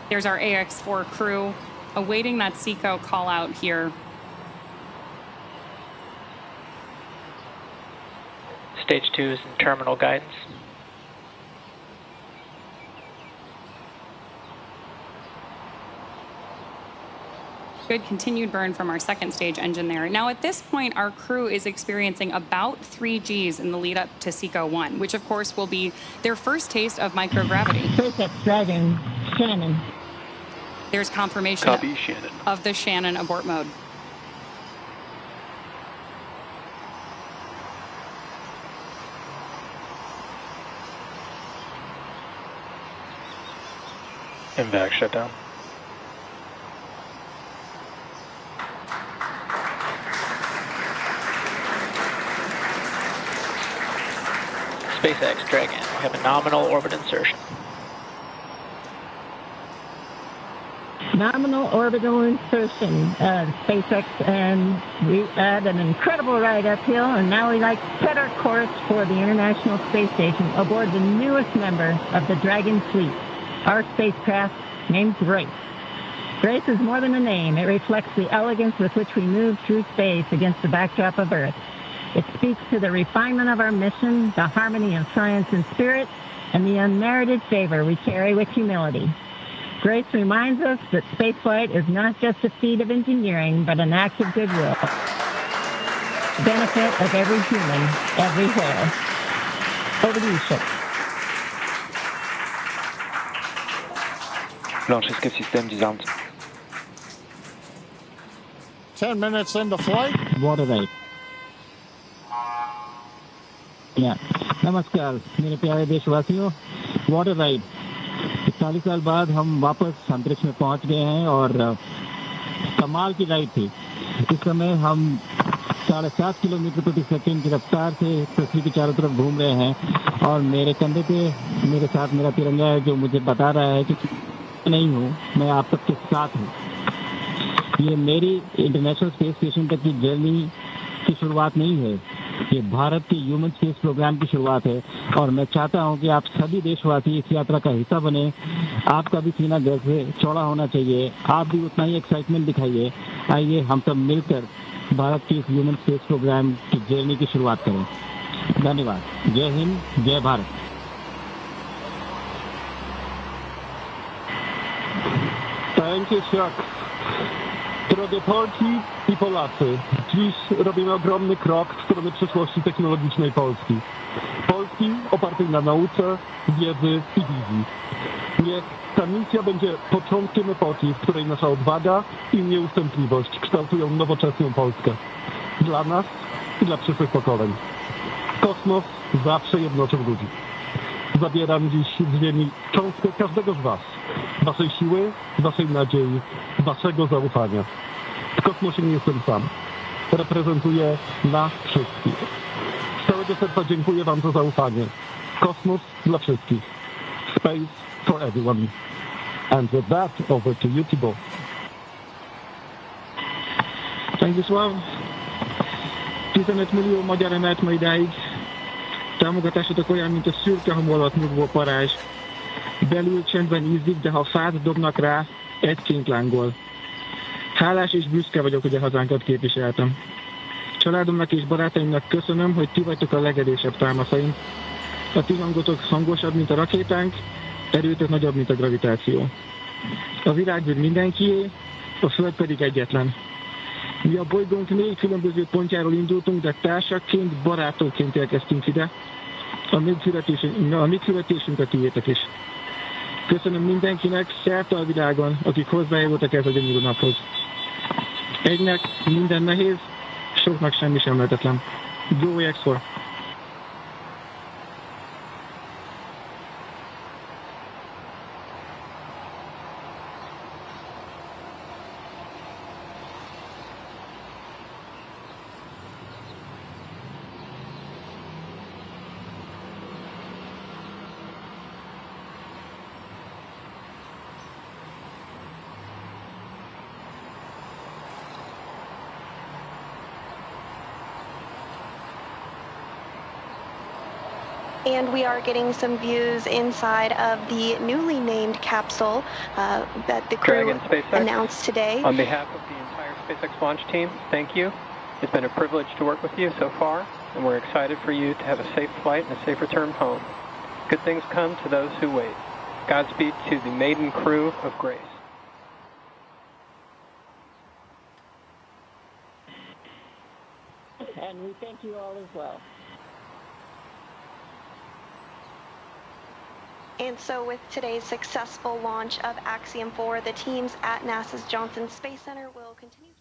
There's our AX-4 crew awaiting that SECO call out here. Stage 2 is in terminal guidance. Good continued burn from our second stage engine there. Now at this point, our crew is experiencing about 3 Gs in the lead up to SECO 1, which of course will be their first taste of microgravity. SpaceX Dragon, Shannon. There's confirmation Copy, Shannon. of the Shannon abort mode. MVAC shutdown. SpaceX Dragon, we have a nominal orbit insertion. Nominal orbital insertion, SpaceX, and we had an incredible ride uphill, and now we like set our course for the International Space Station aboard the newest member of the Dragon fleet, our spacecraft named Grace. Grace is more than a name. It reflects the elegance with which we move through space against the backdrop of Earth. It speaks to the refinement of our mission, the harmony of science and spirit, and the unmerited favor we carry with humility. Grace reminds us that spaceflight is not just a feat of engineering, but an act of goodwill. Benefit of every human, everywhere. Over to you, Ship. Launch escape system disarmed. 10 minutes into flight. Water rate. नमस्कार मेरे प्यारे देशवासियों, water ride 40 साल बाद हम वापस अंतरिक्ष में पहुंच गए हैं और कमाल की राइड थी। इस समय हम 7.5 किलोमीटर प्रति सेकंड की रफ्तार से पृथ्वी के चारों तरफ घूम रहे हैं और मेरे कंधे पे मेरे साथ मेरा तिरंगा है जो मुझे बता रहा है कि नहीं हूँ, मैं आप सबके साथ हूँ। ये मेरी इंटरनेशनल स्पेस स्टेशन तक की जर्नी की शुरुआत नहीं है, ये भारत के ह्यूमन स्पेस प्रोग्राम की शुरुआत है और मैं चाहता हूं कि आप सभी देशवासी इस यात्रा का हिस्सा बने। आपका भी सीना गर्व से चौड़ा होना चाहिए, आप भी उतना ही एक्साइटमेंट दिखाइए। आइए हम सब मिलकर भारत के इस ह्यूमन स्पेस प्रोग्राम की जर्नी की शुरुआत करें। धन्यवाद। जय हिंद, जय Bharat. Thank you, Chuck. Drogie Polki i Polacy, dziś robimy ogromny krok w stronę przyszłości technologicznej Polski. Polski opartej na nauce, wiedzy i wizji. Niech ta misja będzie początkiem epoki, w której nasza odwaga i nieustępliwość kształtują nowoczesną Polskę. Dla nas i dla przyszłych pokoleń. Kosmos zawsze jednoczył ludzi. Zabieram dziś z ziemi cząstkę każdego z was. Waszej siły, waszej nadziei, waszego zaufania. W kosmosie nie jestem sam. Reprezentuję nas wszystkich. Z całego serca dziękuję wam za zaufanie. Kosmos dla wszystkich. Space for everyone. And with that, over to you, Thibault. Stanisław, 15 millió magyar emelt ma idáig. Támogatásotok olyan, mint a szürke hang alatt nyugvó parázs. Belül csendben ízzik, de ha fát dobnak rá, egyként lángol. Hálás és büszke vagyok, hogy a hazánkat képviseltem. Családomnak és barátaimnak köszönöm, hogy ti vagytok a legerősebb támaszaim. A ti hangotok hangosabb, mint a rakétánk, erőtök nagyobb, mint a gravitáció. A világűr mindenkié, a Föld pedig egyetlen. Mi a bolygónk 4 különböző pontjáról indultunk, de társakként, barátokként érkeztünk ide. A mi születésünk a tiétek is. Köszönöm mindenkinek szerte a világon, akik hozzájárultak ez a gyönyörű naphoz. Egynek minden nehéz, soknak semmi sem lehetetlen. Go Ax-4! And we are getting some views inside of the newly named capsule that the crew Dragon SpaceX, announced today. On behalf of the entire SpaceX launch team, thank you. It's been a privilege to work with you so far, and we're excited for you to have a safe flight and a safe return home. Good things come to those who wait. Godspeed to the maiden crew of Grace. And we thank you all as well. And so with today's successful launch of Axiom-4, the teams at NASA's Johnson Space Center will continue.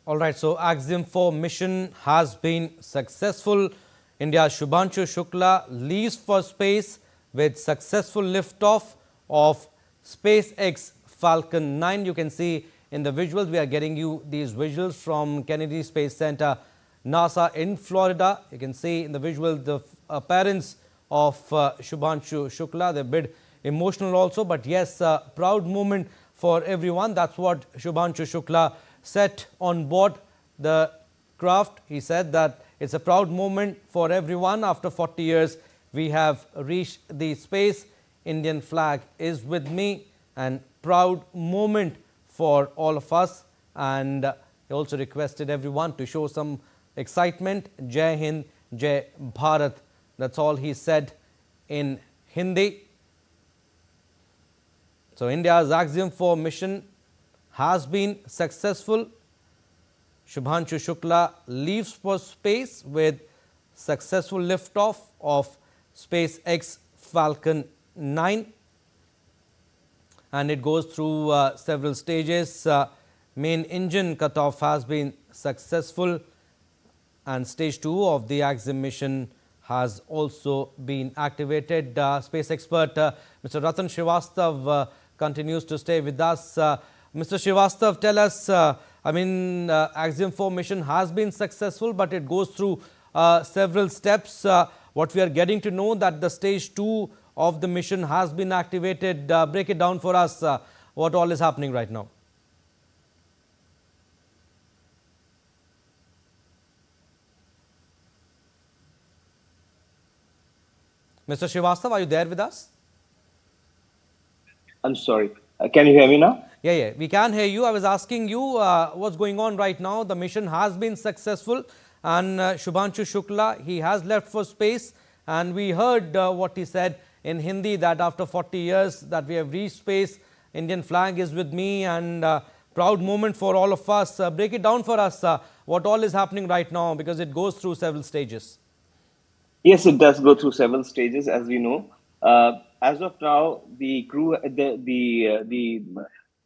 All right, so Axiom-4 mission has been successful. India's Shubhanshu Shukla leaves for space with successful liftoff of SpaceX Falcon 9. You can see in the visuals, we are getting you these visuals from Kennedy Space Center, NASA in Florida. You can see in the visual the parents of Shubhanshu Shukla. They're a bit emotional also, but yes, proud moment for everyone. That's what Shubhanshu Shukla said on board the craft. He said that it's a proud moment for everyone. After 40 years, we have reached the space. Indian flag is with me, and proud moment for all of us. And he also requested everyone to show some excitement. Jai Hind, Jai Bharat. That's all he said in Hindi. So India's Axiom-4 mission has been successful. Shubhanshu Shukla leaves for space with successful liftoff of SpaceX Falcon 9. And it goes through several stages. Main engine cutoff has been successful, and stage 2 of the Axiom mission has also been activated. Space expert Mr. Ratan Srivastav continues to stay with us. Mr. Srivastav, tell us, Axiom-4 mission has been successful, but it goes through several steps. What we are getting to know that the stage 2 of the mission has been activated. Break it down for us, what all is happening right now. Mr. Srivastav, are you there with us? I'm sorry. Can you hear me now? Yeah, we can hear you. I was asking you what's going on right now. The mission has been successful, and Shubhanshu Shukla, he has left for space, and we heard what he said in Hindi, that after 40 years that we have reached space, Indian flag is with me, and proud moment for all of us. Break it down for us, what all is happening right now, because it goes through several stages. Yes, it does go through several stages, as we know. As of now, the crew,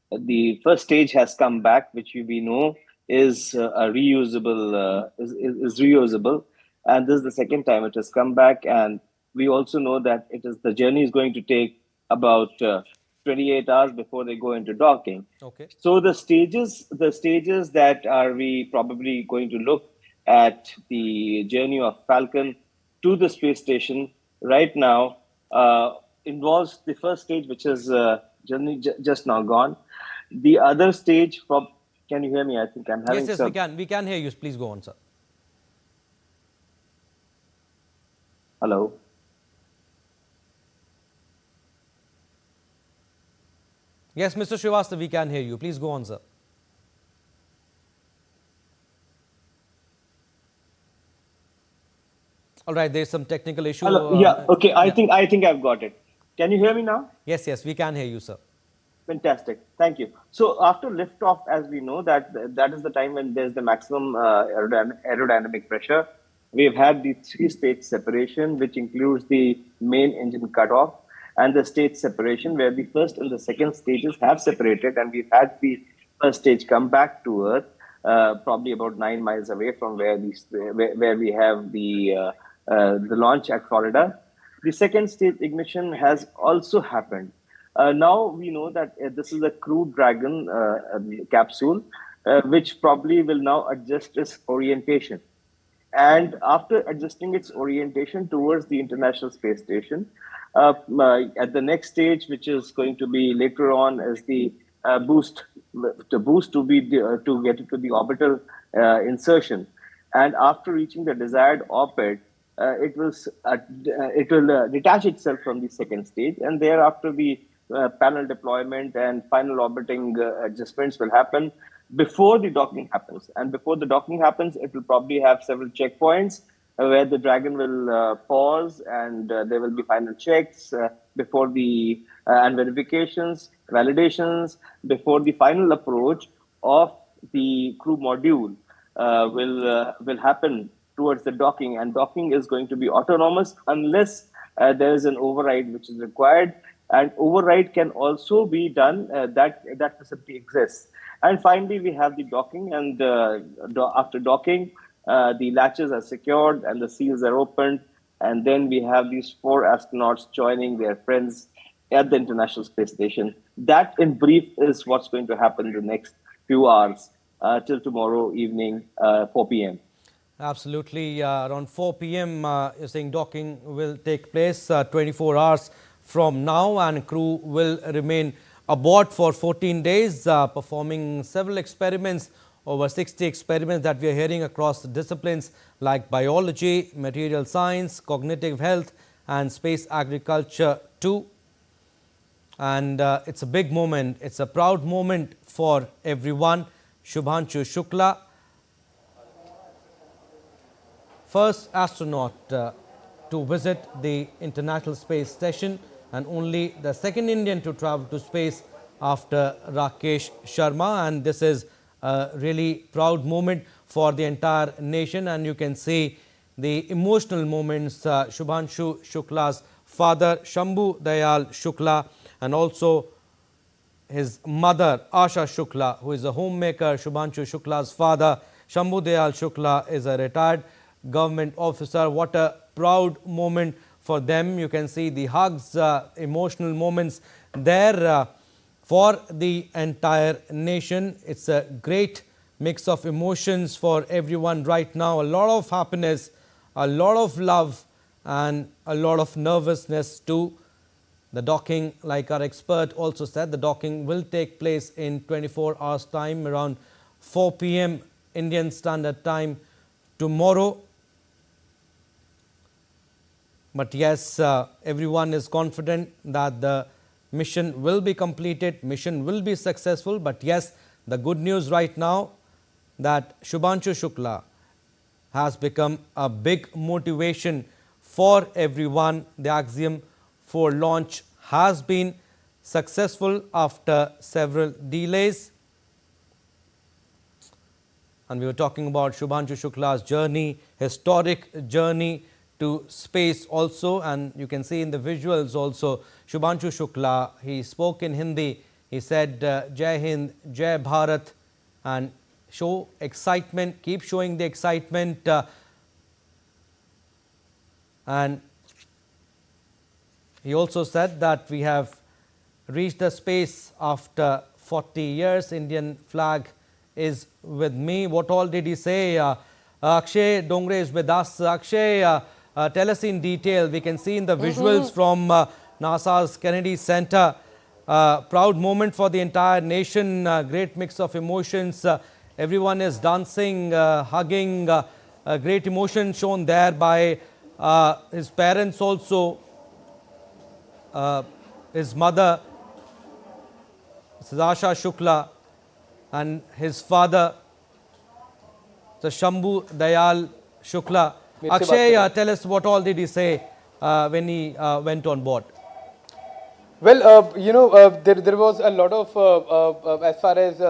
the first stage has come back, which we know is reusable, is reusable, and this is the second time it has come back. And we also know that the journey is going to take about 28 hours before they go into docking. Okay. So the stages that are we probably going to look at the journey of Falcon to the space station right now involves the first stage, which is just now gone. The other stage, can you hear me? I think I'm having yes, we can hear you. Please go on, sir. Hello. Yes, Mr. Srivastav, we can hear you. Please go on, sir. All right, there's some technical issue. Hello. Yeah, okay. I think I've got it. Can you hear me now? Yes, we can hear you, sir. Fantastic. Thank you. So after liftoff, as we know, that is the time when there's the maximum aerodynamic pressure. We've had the 3-stage separation, which includes the main engine cutoff and the stage separation, where the first and the second stages have separated, and we've had the first stage come back to Earth, probably about 9 miles away from where we have the launch at Florida. The second stage ignition has also happened. Now we know that this is a Crew Dragon capsule, which probably will now adjust its orientation. And after adjusting its orientation towards the International Space Station, at the next stage, which is going to be later on, is the boost to get into the orbital insertion. And after reaching the desired orbit, it will detach itself from the second stage, and thereafter the panel deployment and final orbiting adjustments will happen before the docking happens. And before the docking happens, it will probably have several checkpoints where the Dragon will pause, and there will be final checks before the and verifications, validations before the final approach of the crew module will happen towards the docking. And docking is going to be autonomous unless there is an override which is required. And override can also be done. That facility exists. And finally, we have the docking, and after docking, the latches are secured and the seals are opened, and then we have these 4 astronauts joining their friends at the International Space Station. That, in brief, is what's going to happen in the next few hours till tomorrow evening, 4 p.m. Absolutely. Around 4 p.m., you're saying docking will take place 24 hours from now, and crew will remain aboard for 14 days, performing several experiments, over 60 experiments that we are hearing across disciplines like biology, material science, cognitive health, and space agriculture too. And it's a big moment. It's a proud moment for everyone. Shubhanshu Shukla, first astronaut to visit the International Space Station, and only the second Indian to travel to space after Rakesh Sharma. And this is a really proud moment for the entire nation. And you can see the emotional moments. Shubhanshu Shukla's father, Shambhu Dayal Shukla, and also his mother, Asha Shukla, who is a homemaker. Shubhanshu Shukla's father, Shambhu Dayal Shukla, is a retired government officer. What a proud moment for them. You can see the hugs, emotional moments there for the entire nation. It's a great mix of emotions for everyone right now. A lot of happiness, a lot of love, and a lot of nervousness too. The docking, like our expert also said, the docking will take place in 24 hours time, around 4 p.m. Indian Standard Time tomorrow. But yes, everyone is confident that the mission will be completed, mission will be successful. But yes, the good news right now that Shubhanshu Shukla has become a big motivation for everyone. The Axiom-4 launch has been successful after several delays. And we were talking about Shubhanshu Shukla's journey, historic journey to space also. And you can see in the visuals also, Shubhanshu Shukla, he spoke in Hindi. He said, Jai Hind, Jai Bharat, and show excitement, keep showing the excitement. And he also said that we have reached the space after 40 years. Indian flag is with me. What all did he say? Akshay Dongre is with us. Akshay, tell us in detail. We can see in the visuals from NASA's Kennedy Center. Proud moment for the entire nation. Great mix of emotions. Everyone is dancing, hugging. Great emotion shown there by his parents also. His mother, Asha Shukla, and his father, the Shambhu Dayal Shukla. Akshay, tell us what all did he say when he went on board? Well, there was a lot of, as far as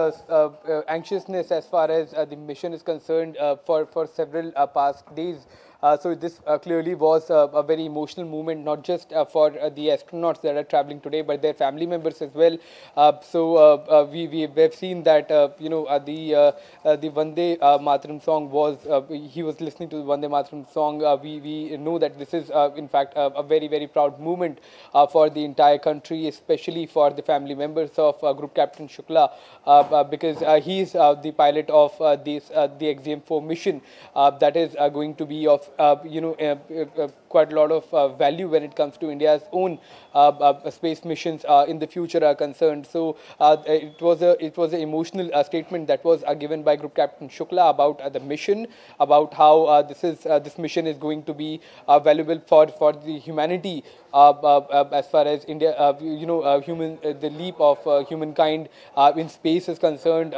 anxiousness, as far as the mission is concerned, for several past days. So this clearly was a very emotional moment, not just for the astronauts that are traveling today, but their family members as well. So we have seen that the Vande Mataram song was, he was listening to the Vande Mataram song. We know that this is in fact a very, very proud moment for the entire country, especially for the family members of Group Captain Shukla, because he is the pilot of the Axiom-4 mission that is going to be of quite a lot of value when it comes to India's own space missions in the future are concerned. So it was an emotional statement that was given by Group Captain Shukla about the mission, about how this mission is going to be valuable for the humanity as far as India, the leap of humankind in space is concerned.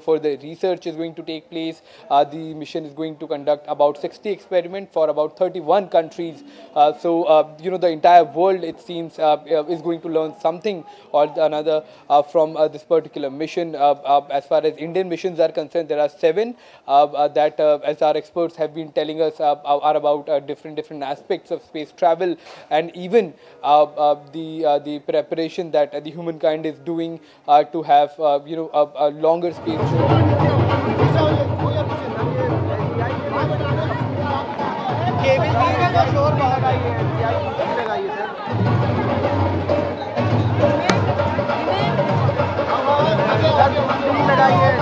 For the research is going to take place. The mission is going to conduct about 60 experiments for about 31 countries. The entire world, it seems, is going to learn something or another from this particular mission. As far as Indian missions are concerned, there are 7 that, as our experts have been telling us, are about different aspects of space travel, and even the preparation that the humankind is doing to have a longer space journey.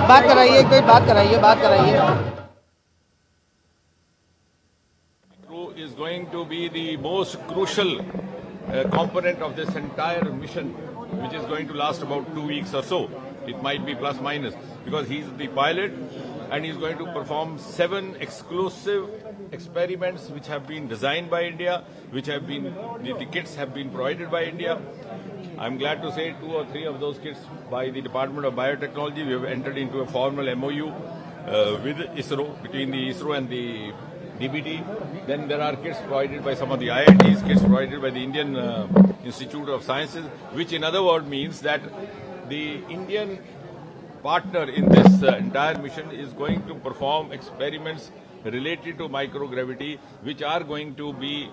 बात कराइए, कोई बात कराइए. Crew is going to be the most crucial component of this entire mission, which is going to last about 2 weeks or so. It might be plus minus, because he's the pilot and he's going to perform 7 exclusive experiments which have been designed by India, which have been, the kits have been provided by India. I'm glad to say 2 or 3 of those kits by the Department of Biotechnology. We have entered into a formal MOU with ISRO, between the ISRO and the DBT. Then there are kits provided by some of the IITs, kits provided by the Indian Institute of Sciences, which in other words means that the Indian partner in this entire mission is going to perform experiments related to microgravity, which are going to be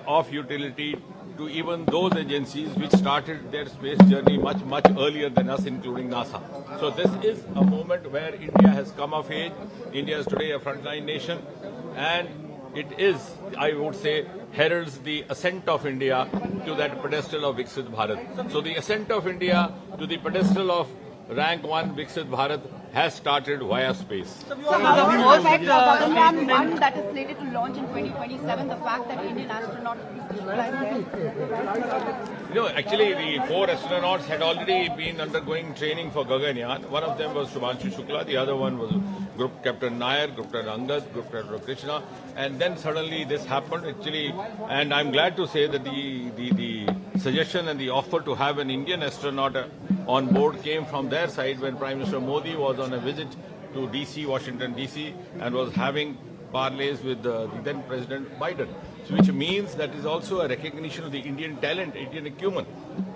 of utility to even those agencies which started their space journey much earlier than us, including NASA. So this is a moment where India has come of age. India is today a frontline nation, and it is, I would say, heralds the ascent of India to that pedestal of Viksit Bharat. So the ascent of India to the pedestal of rank 1 Viksit Bharat has started via space. So the Gaganyaan 1 that is slated to launch in 2027, the fact that Indian astronauts actually the 4 astronauts had already been undergoing training for Gaganyaan. One of them was Shubhanshu Shukla, the other one was Group Captain Nair, Group Captain Angad, Group Captain Krishna, and then suddenly this happened actually, and I'm glad to say that the suggestion and the offer to have an Indian astronaut on board came from their side when Prime Minister Modi was on a visit to DC, Washington DC, and was having parleys with the then President Biden, which means that is also a recognition of the Indian talent, Indian acumen.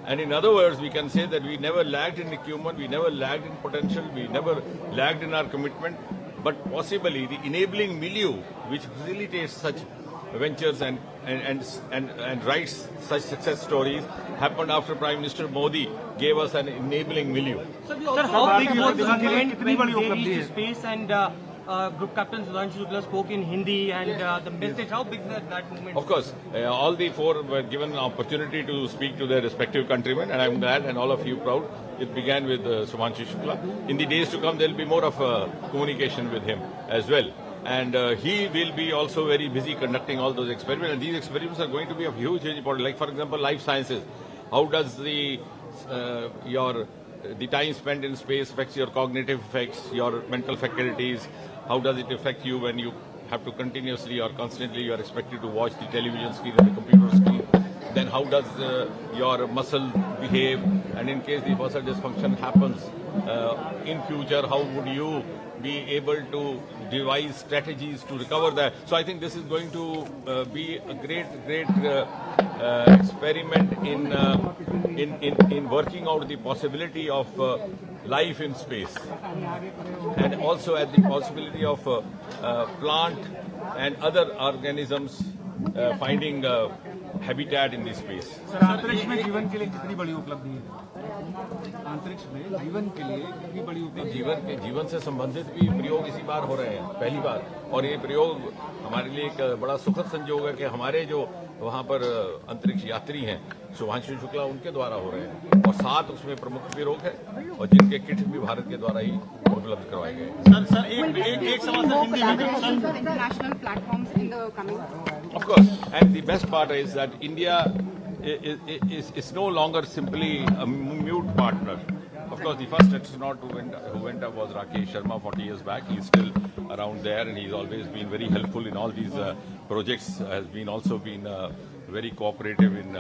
And in other words, we can say that we never lagged in acumen, we never lagged in potential, we never lagged in our commitment, but possibly the enabling milieu which facilitates such ventures and writes such success stories happened after Prime Minister Modi gave us an enabling milieu. Sir, how big was the event when they reached space and Group Captain Shubhanshu Shukla spoke in Hindi and the message, how big was that movement? Of course, all the 4 were given an opportunity to speak to their respective countrymen, and I'm glad, and all of you proud. It began with Shubhanshu Shukla. In the days to come, there will be more of communication with him as well. And he will be also very busy conducting all those experiments. And these experiments are going to be of huge importance. Like, for example, life sciences. How does the time spent in space affects your cognitive effects, your mental faculties? How does it affect you when you have to continuously or constantly you are expected to watch the television screen or the computer screen? Then how does your muscle behave? And in case the muscle dysfunction happens in future, how would you be able to devise strategies to recover that? So I think this is going to be a great experiment in working out the possibility of life in space, and also at the possibility of plant and other organisms finding habitat in this space. Sir, अंतरिक्ष में जीवन के लिए कितनी बड़ी उपलब्धि है? अंतरिक्ष में जीवन के लिए कितनी बड़ी उपलब्धि? जीवन से संबंधित भी प्रयोग इसी बार हो रहे हैं, पहली बार, और ये प्रयोग हमारे लिए एक बड़ा सुखद संयोग है कि हमारे जो वहाँ पर अंतरिक्ष यात्री हैं शुभांशु शुक्ला, उनके द्वारा हो रहे हैं, और 7 उसमें प्रमुख भी रोग है और जिनके किट भी भारत के द्वारा ही उपलब्ध करवाए गए। सर एक सवाल हिंदी में, international platforms in the coming Of course, and the best part is that India is no longer simply a mute partner. Of course, the first astronaut who went up was Rakesh Sharma 40 years back. He's still around there, and he's always been very helpful in all these projects. Has been also been very cooperative in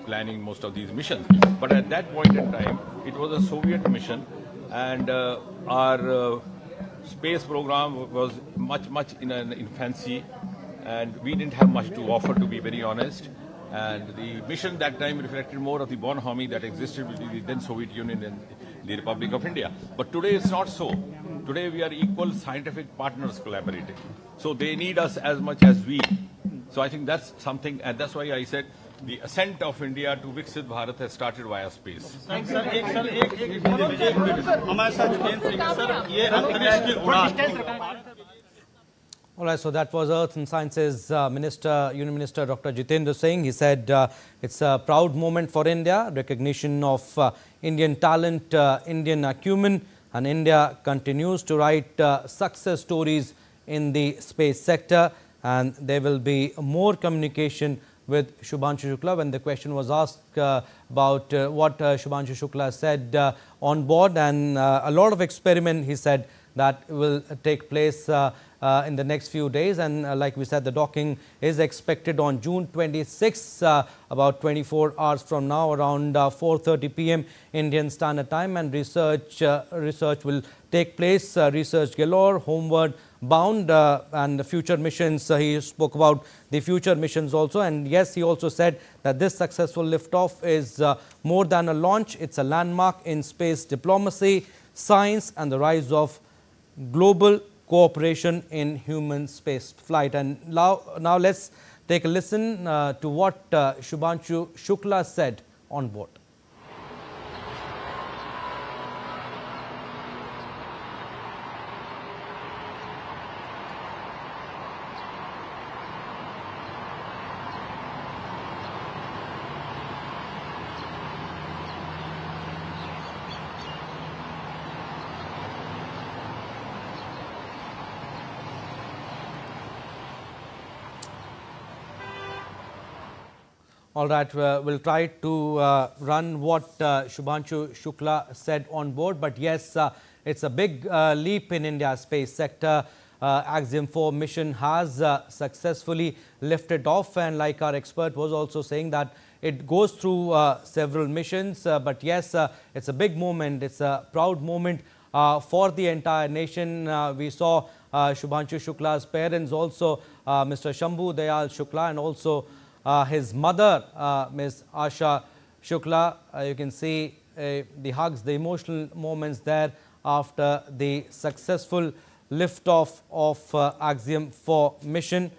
planning most of these missions. But at that point in time, it was a Soviet mission, and our space program was much in infancy, and we didn't have much to offer, to be very honest. And the mission that time reflected more of the bonhomie that existed between the then Soviet Union and the Republic of India. But today it's not so. Today we are equal scientific partners collaborating. So they need us as much as we. So I think that's something, and that's why I said the ascent of India to Viksit Bharat has started via space. All right, so that was Earth and Sciences Union Minister Dr. Jitendra Singh. He said it's a proud moment for India, recognition of Indian talent, Indian acumen, and India continues to write success stories in the space sector, and there will be more communication with Shubhanshu Shukla. When the question was asked about what Shubhanshu Shukla said on board, and a lot of experiment, he said, that will take place in the next few days, and like we said, the docking is expected on June 26, about 24 hours from now, around 4:30 p.m. Indian Standard Time, and research will take place. Research galore, homeward bound, and the future missions. He spoke about the future missions also, and yes, he also said that this successful liftoff is more than a launch; it's a landmark in space diplomacy, science, and the rise of global cooperation in human space flight. And now let's take a listen to what Shubhanshu Shukla said on board. All right, we'll try to run what Shubhanshu Shukla said on board. But yes, it's a big leap in India's space sector. Axiom-4 mission has successfully lifted off, and like our expert was also saying, that it goes through several missions. But yes, it's a big moment. It's a proud moment for the entire nation. We saw Shubhanshu Shukla's parents also, Mr. Shambhu Dayal Shukla, and also his mother, Ms. Asha Shukla. You can see the hugs, the emotional moments there after the successful liftoff of Axiom-4 mission.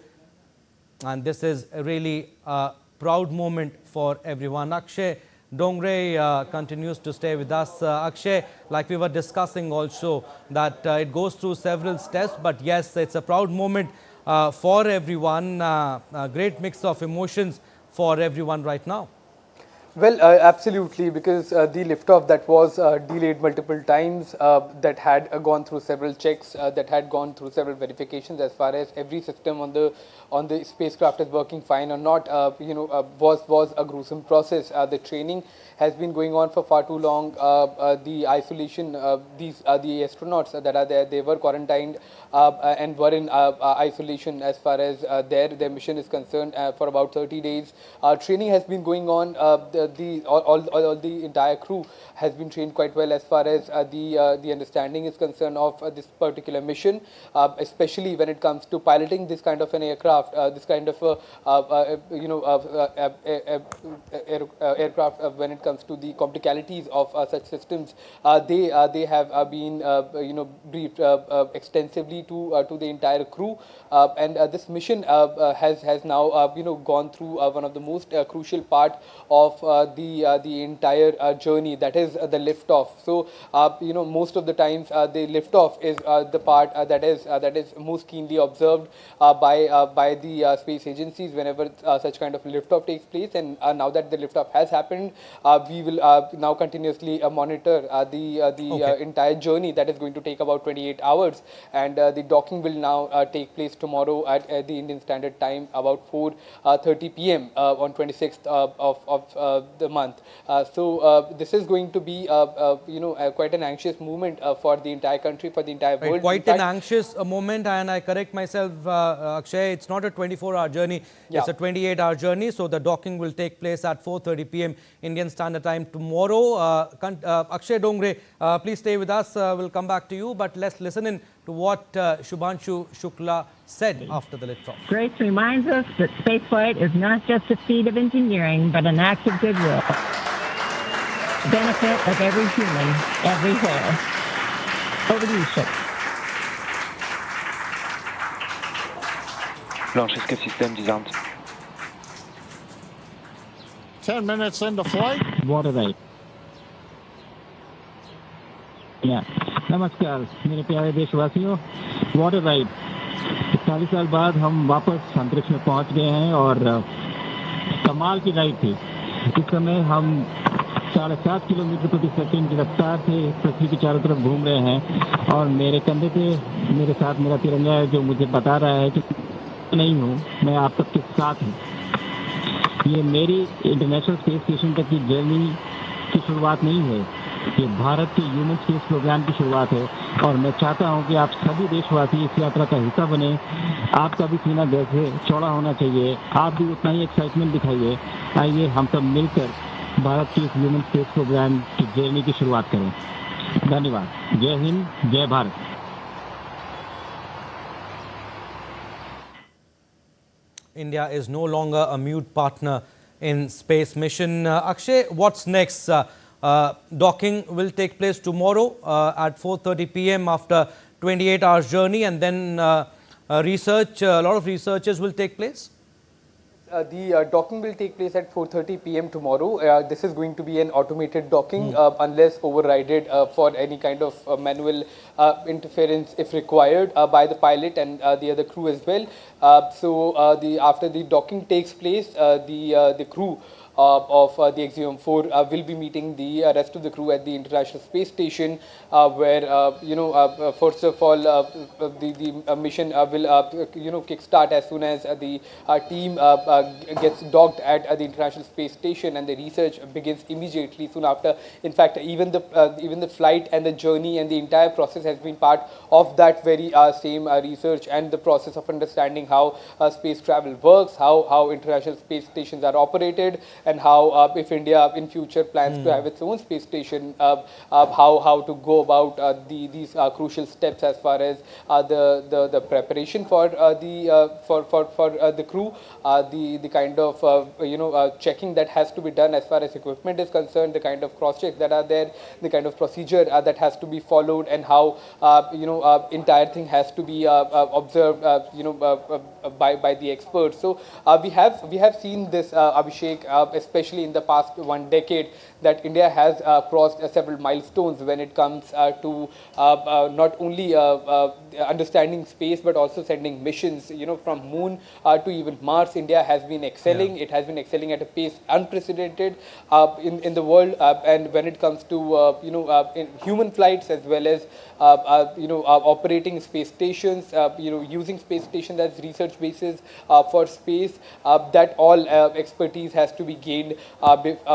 And this is really a proud moment for everyone. Akshay Dongre continues to stay with us. Akshay, like we were discussing also, that it goes through several steps, but yes, it's a proud moment for everyone, a great mix of emotions for everyone right now. Well, absolutely, because the liftoff that was delayed multiple times, that had gone through several checks, that had gone through several verifications as far as every system on the spacecraft is working fine or not, was a gruesome process. The training has been going on for far too long. The isolation, the astronauts that are there, they were quarantined and were in isolation as far as their mission is concerned for about 30 days. Training has been going on. All the entire crew has been trained quite well as far as the understanding is concerned of this particular mission, especially when it comes to piloting this kind of an aircraft, this kind of aircraft. When it comes to the comticalities of such systems, they have been briefed extensively to the entire crew, and this mission has now gone through one of the most crucial part of the entire journey, that is the liftoff. So most of the times the liftoff is the part that is most keenly observed by the space agencies whenever such kind of liftoff takes place. And now that the liftoff has happened, we will now continuously monitor the entire journey that is going to take about 28 hours. And the docking will now take place tomorrow at the Indian Standard Time about 4:30 p.m. On 26th of the month. So this is going to be quite an anxious moment for the entire country, for the entire world. Quite an anxious moment, and I correct myself, Akshay, it's not a 24-hour journey, it's a 28-hour journey. So the docking will take place at 4:30 p.m. Indian Standard Time tomorrow. Akshay Dongre, please stay with us. We'll come back to you, but let's listen in to what Shubhanshu Shukla said after the liftoff. Grace reminds us that spaceflight is not just a feat of engineering, but an act of goodwill. Benefit of every human, everywhere. Over to you, Shuk. Launch escape system disarmed. 10 minutes into flight. Water right. Yeah. नमस्कार मेरे प्यारे देशवासियों, water ride 40 साल बाद हम वापस अंतरिक्ष में पहुंच गए हैं और कमाल की राइड थी। इस समय हम 7.5 किलोमीटर प्रति सेकंड की रफ्तार से पृथ्वी के चारों तरफ घूम रहे हैं और मेरे कंधे पे मेरे साथ मेरा तिरंगा है जो मुझे बता रहा है कि नहीं हूँ, मैं आप सबके साथ हूँ। ये मेरी इंटरनेशनल स्पेस स्टेशन तक की जर्नी की शुरुआत नहीं है, ये भारत के ह्यूमन स्पेस प्रोग्राम की शुरुआत है और मैं चाहता हूं कि आप सभी देशवासी इस यात्रा का हिस्सा बने। आपका भी सीना जैसे चौड़ा होना चाहिए, आप भी उतना ही एक्साइटमेंट दिखाइए। आइए हम सब मिलकर भारत के इस ह्यूमन स्पेस प्रोग्राम की जर्नी की शुरुआत करें। धन्यवाद। जय हिंद, जय Bharat. India is no longer a mute partner in space mission. Akshay, what's next? Docking will take place tomorrow at 4:30 p.m. after 28 hours journey, and then a lot of researches will take place. The docking will take place at 4:30 p.m. tomorrow. This is going to be an automated docking unless overridden for any kind of manual interference if required by the pilot and the other crew as well. After the docking takes place, the crew of the Axiom-4 will be meeting the rest of the crew at the International Space Station, where first of all the mission will kickstart as soon as the team gets docked at the International Space Station, and the research begins immediately soon after. In fact, even the flight and the journey and the entire process has been part of that very same research and the process of understanding how space travel works, how international space stations are operated, and how if India in future plans to have its own space station, how to go about these crucial steps as far as the preparation for the crew, the kind of checking that has to be done as far as equipment is concerned, the kind of cross checks that are there, the kind of procedure that has to be followed, and how entire thing has to be observed by the experts. So we have seen this, Abhishek, especially in the past 1 decade, that India has crossed several milestones when it comes to not only understanding space but also sending missions. From Moon to even Mars, India has been excelling. It has been excelling at a pace unprecedented in the world. And when it comes to in human flights as well as operating space stations, using space stations as research bases for space, that all expertise has to be gained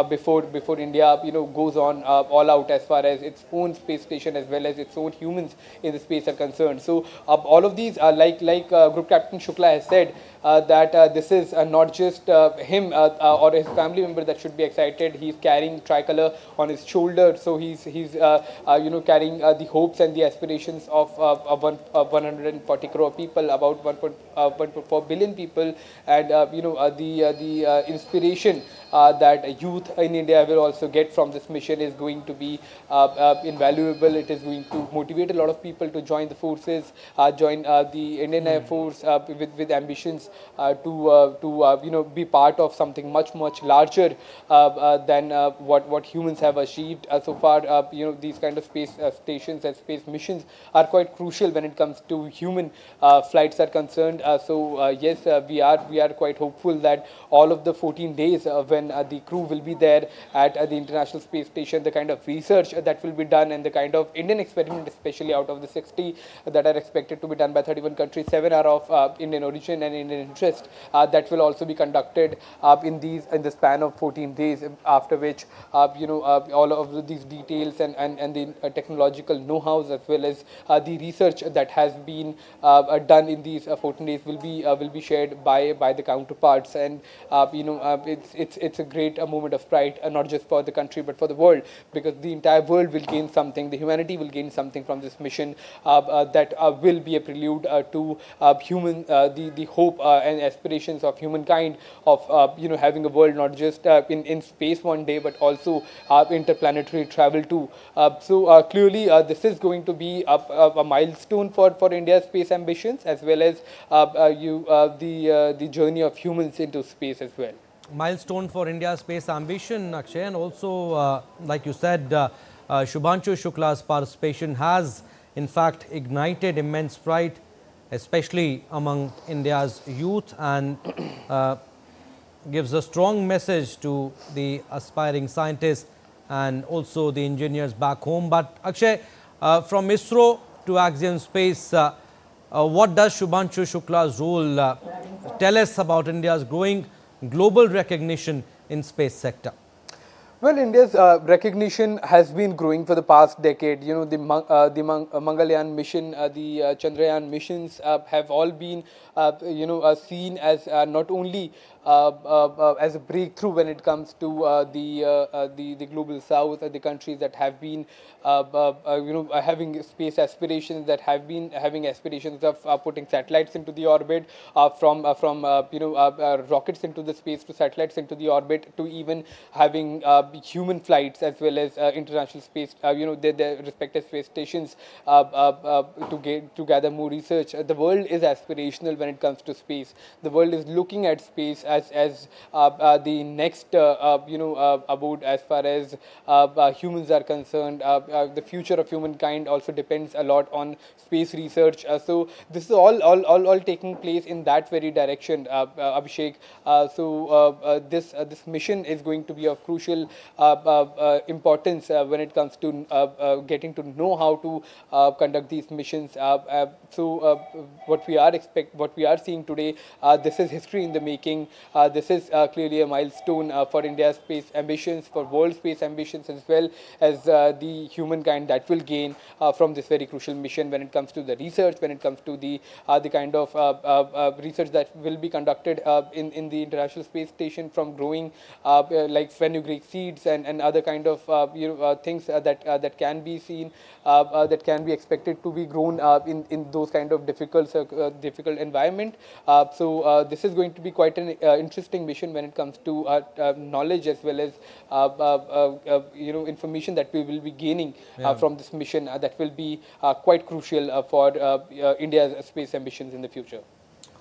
before India goes on all out as far as its own space station as well as its own humans in the space are concerned. So all of these, like Group Captain Shukla has said, that this is not just him or his family member that should be excited. He's carrying tricolor on his shoulder, so he's carrying the hopes and the aspirations of 140 crore people, about 1.4 billion people, and the inspiration that youth in India will also get from this mission is going to be invaluable. It is going to motivate a lot of people to join the forces, join the Indian Air Force with ambitions to be part of something much larger than what humans have achieved so far. These kind of space stations and space missions are quite crucial when it comes to human flights are concerned. Yes, we are quite hopeful that all of the 14 days when the crew will be there at the International Space Station, the kind of research that will be done and the kind of Indian experiment, especially out of the 60 that are expected to be done by 31 countries, 7 are of Indian origin and Indian interest, that will also be conducted in the span of 14 days, after which all of these details and the technological know-hows as well as the research that has been done in these 14 days will be shared by the counterparts, and it's a great moment of pride, not just for the country but for the world, because the entire world will gain something, the humanity will gain something from this mission that will be a prelude to the hope and aspirations of humankind of having a world not just in space one day but also interplanetary travel too. Clearly this is going to be a milestone for India's space ambitions, as well as the journey of humans into space as well. Milestone for India's space ambition, Akshay, and also like you said, Shubhanshu Shukla's participation has in fact ignited immense pride, especially among India's youth, and gives a strong message to the aspiring scientists and also the engineers back home. But Akshay, from ISRO to Axiom Space, what does Shubhanshu Shukla's role tell us about India's growing global recognition in space sector? Well, India's recognition has been growing for the past decade. The Mangalyaan mission, the Chandrayaan missions have all been, seen as not only as a breakthrough when it comes to the global south, the countries that have been having space aspirations, that have been having aspirations of putting satellites into the orbit, from rockets into the space to satellites into the orbit, to even having human flights as well as international space, their respective space stations to gather more research. The world is aspirational when it comes to space. The world is looking at space as the next abode as far as humans are concerned. The future of humankind also depends a lot on space research. So this is all taking place in that very direction, Abhishek. This mission is going to be of crucial importance when it comes to getting to know how to conduct these missions. What we are seeing today, this is history in the making. This is clearly a milestone for India's space ambitions, for world space ambitions, as well as the humankind that will gain from this very crucial mission when it comes to the research, when it comes to the kind of research that will be conducted in the International Space Station, from growing like fenugreek seeds and other kind of things that can be seen, that can be expected to be grown in those kind of difficult environment. This is going to be quite an interesting mission when it comes to knowledge as well as information that we will be gaining from this mission that will be quite crucial for India's space ambitions in the future.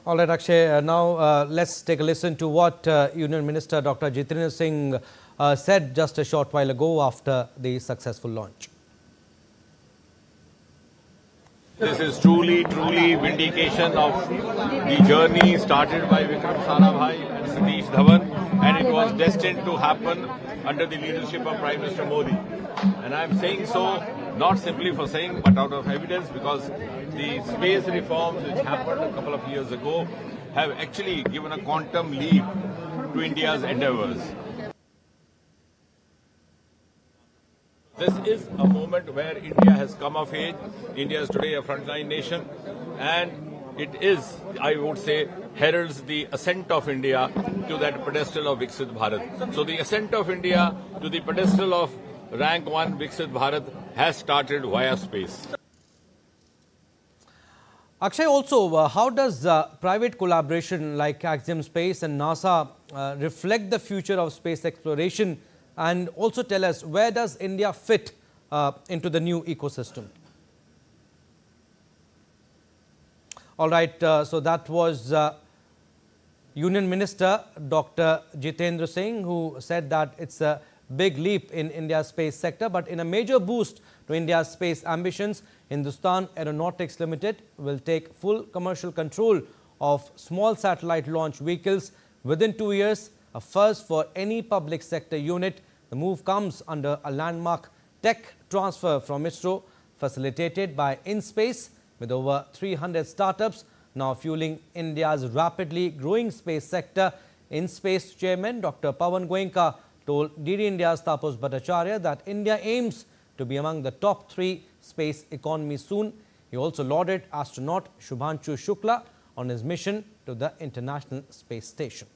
All right, Akshay. Now let's take a listen to what Union Minister Dr. Jitendra Singh said just a short while ago after the successful launch. This is truly vindication of the journey started by Vikram Sarabhai and Satish Dhawan, and it was destined to happen under the leadership of Prime Minister Modi. And I'm saying so not simply for saying, but out of evidence, because the space reforms which happened a couple of years ago have actually given a quantum leap to India's endeavors. This is a moment where India has come of age. India is today a frontline nation, and it is, I would say, heralds the ascent of India to that pedestal of Viksit Bharat. So the ascent of India to the pedestal of rank 1 Viksit Bharat has started via space. Akshay, also, how does private collaboration like Axiom Space and NASA reflect the future of space exploration? And also tell us, where does India fit into the new ecosystem? All right, so that was Union Minister Dr. Jitendra Singh, who said that it's a big leap in India's space sector, but in a major boost to India's space ambitions, Hindustan Aeronautics Limited will take full commercial control of small satellite launch vehicles within 2 years, a first for any public sector unit. The move comes under a landmark tech transfer from ISRO, facilitated by InSpace, with over 300 startups now fueling India's rapidly growing space sector. InSpace chairman Dr. Pawan Goenka told DD India's Tapas Bhattacharya that India aims to be among the top 3 space economies soon. He also lauded astronaut Shubhanshu Shukla on his mission to the International Space Station.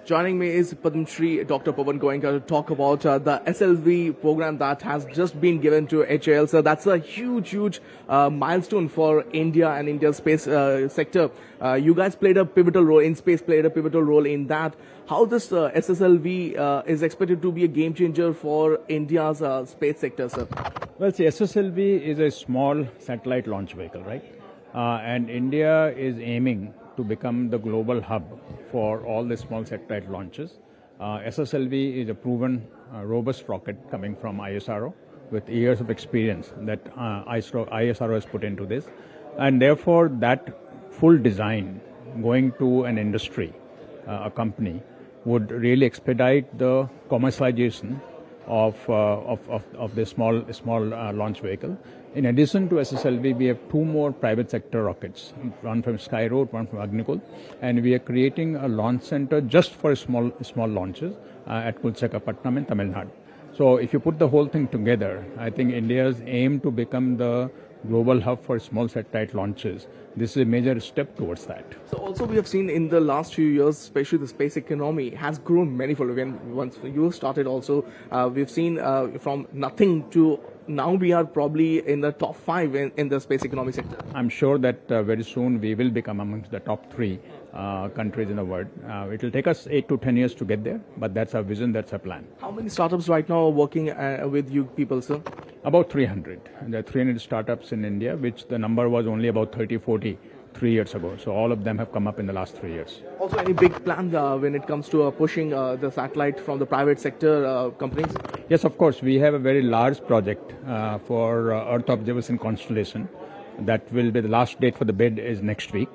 Joining me is Padma Shri Dr. Pawan Goenka to talk about the SLV program that has just been given to HAL. So that's a huge milestone for India and India's space sector. You guys played a pivotal role, InSpace played a pivotal role in that. How this SSLV is expected to be a game changer for India's space sector, sir? Well, see, SSLV is a small satellite launch vehicle, right? And India is aiming to become the global hub for all the small satellite launches. SSLV is a proven, robust rocket coming from ISRO with years of experience that ISRO has put into this. And therefore, that full design going to an industry, a company, would really expedite the commercialization of the small launch vehicle. In addition to SSLV, we have 2 more private sector rockets, one from Skyroot, one from Agnikul, and we are creating a launch center just for small launches at Kulchakapatnam in Tamil Nadu. So if you put the whole thing together, I think India's aim to become the global hub for small satellite launches, this is a major step towards that. So also we have seen in the last few years, especially the space economy has grown manifold. Once you started also, we've seen from nothing to now we are probably in the top 5 in the space economy sector. I'm sure that very soon we will become amongst the top 3 countries in the world. It will take us 8 to 10 years to get there, but that's our vision, that's our plan. How many startups right now are working with you people, sir? About 300. There are 300 startups in India, which the number was only about 30, 40 3 years ago. So all of them have come up in the last 3 years. Also, any big plans when it comes to pushing the satellite from the private sector companies? Yes, of course. We have a very large project for Earth observation constellation. That will be the last date for the bid is next week.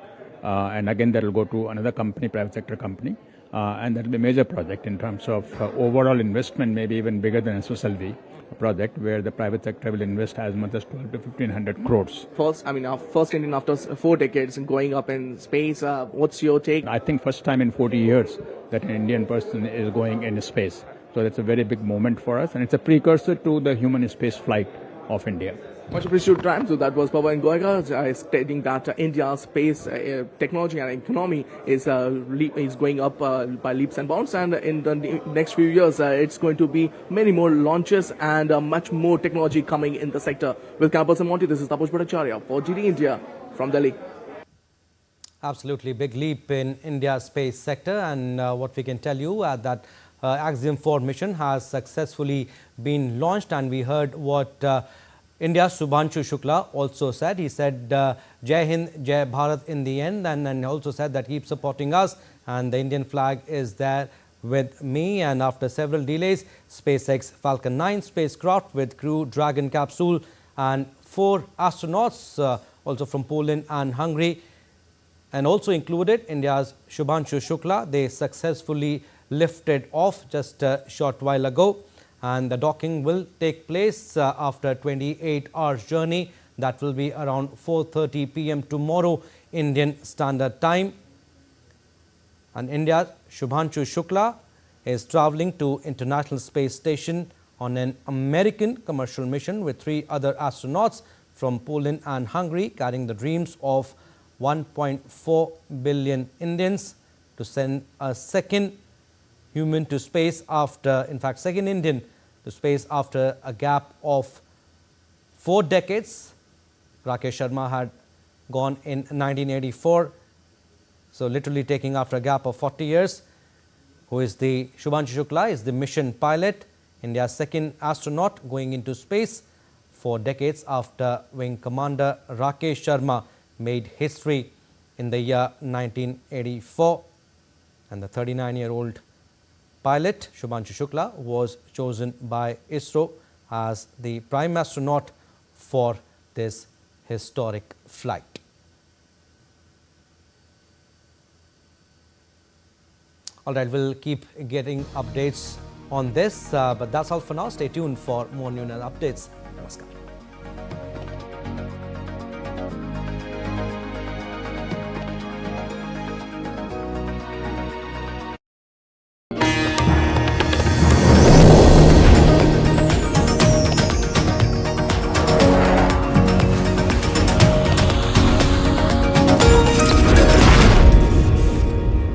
And again, that will go to another company, private sector company. And that will be a major project in terms of overall investment, maybe even bigger than SSLV project, where the private sector will invest as much as 12 to 1500 crores. First Indian after 4 decades going up in space. What's your take? I think first time in 40 years that an Indian person is going in space. So that's a very big moment for us, and it's a precursor to the human space flight of India. Much appreciated time. So that was Pawan Goenka stating that India's space technology and economy is going up by leaps and bounds, and in the next few years it's going to be many more launches and much more technology coming in the sector. With Campus and Monty, this is Tapas Bhattacharya for GD India from Delhi. Absolutely big leap in India's space sector, and what we can tell you that Axiom-4 mission has successfully been launched, and we heard what India's Shubhanshu Shukla also said. He said Jai Hind, Jai Bharat in the end, and also said that keep supporting us, and the Indian flag is there with me. And after several delays, SpaceX Falcon 9 spacecraft with Crew Dragon capsule and 4 astronauts also from Poland and Hungary, and also included India's Shubhanshu Shukla. They successfully lifted off just a short while ago, and the docking will take place after 28 hours journey. That will be around 4:30 p.m. tomorrow Indian Standard Time. And India's Shubhanshu Shukla is traveling to International Space Station on an American commercial mission with 3 other astronauts from Poland and Hungary, carrying the dreams of 1.4 billion Indians to send a second human to space after, in fact, second Indian to space after a gap of 4 decades. Rakesh Sharma had gone in 1984, so literally taking after a gap of 40 years. Shubhanshu Shukla is the mission pilot, India's second astronaut going into space 4 decades after Wing Commander Rakesh Sharma made history in the year 1984. And the 39-year-old pilot, Shubhanshu Shukla, was chosen by ISRO as the prime astronaut for this historic flight. All right, we'll keep getting updates on this, but that's all for now. Stay tuned for more news and updates. Namaskar.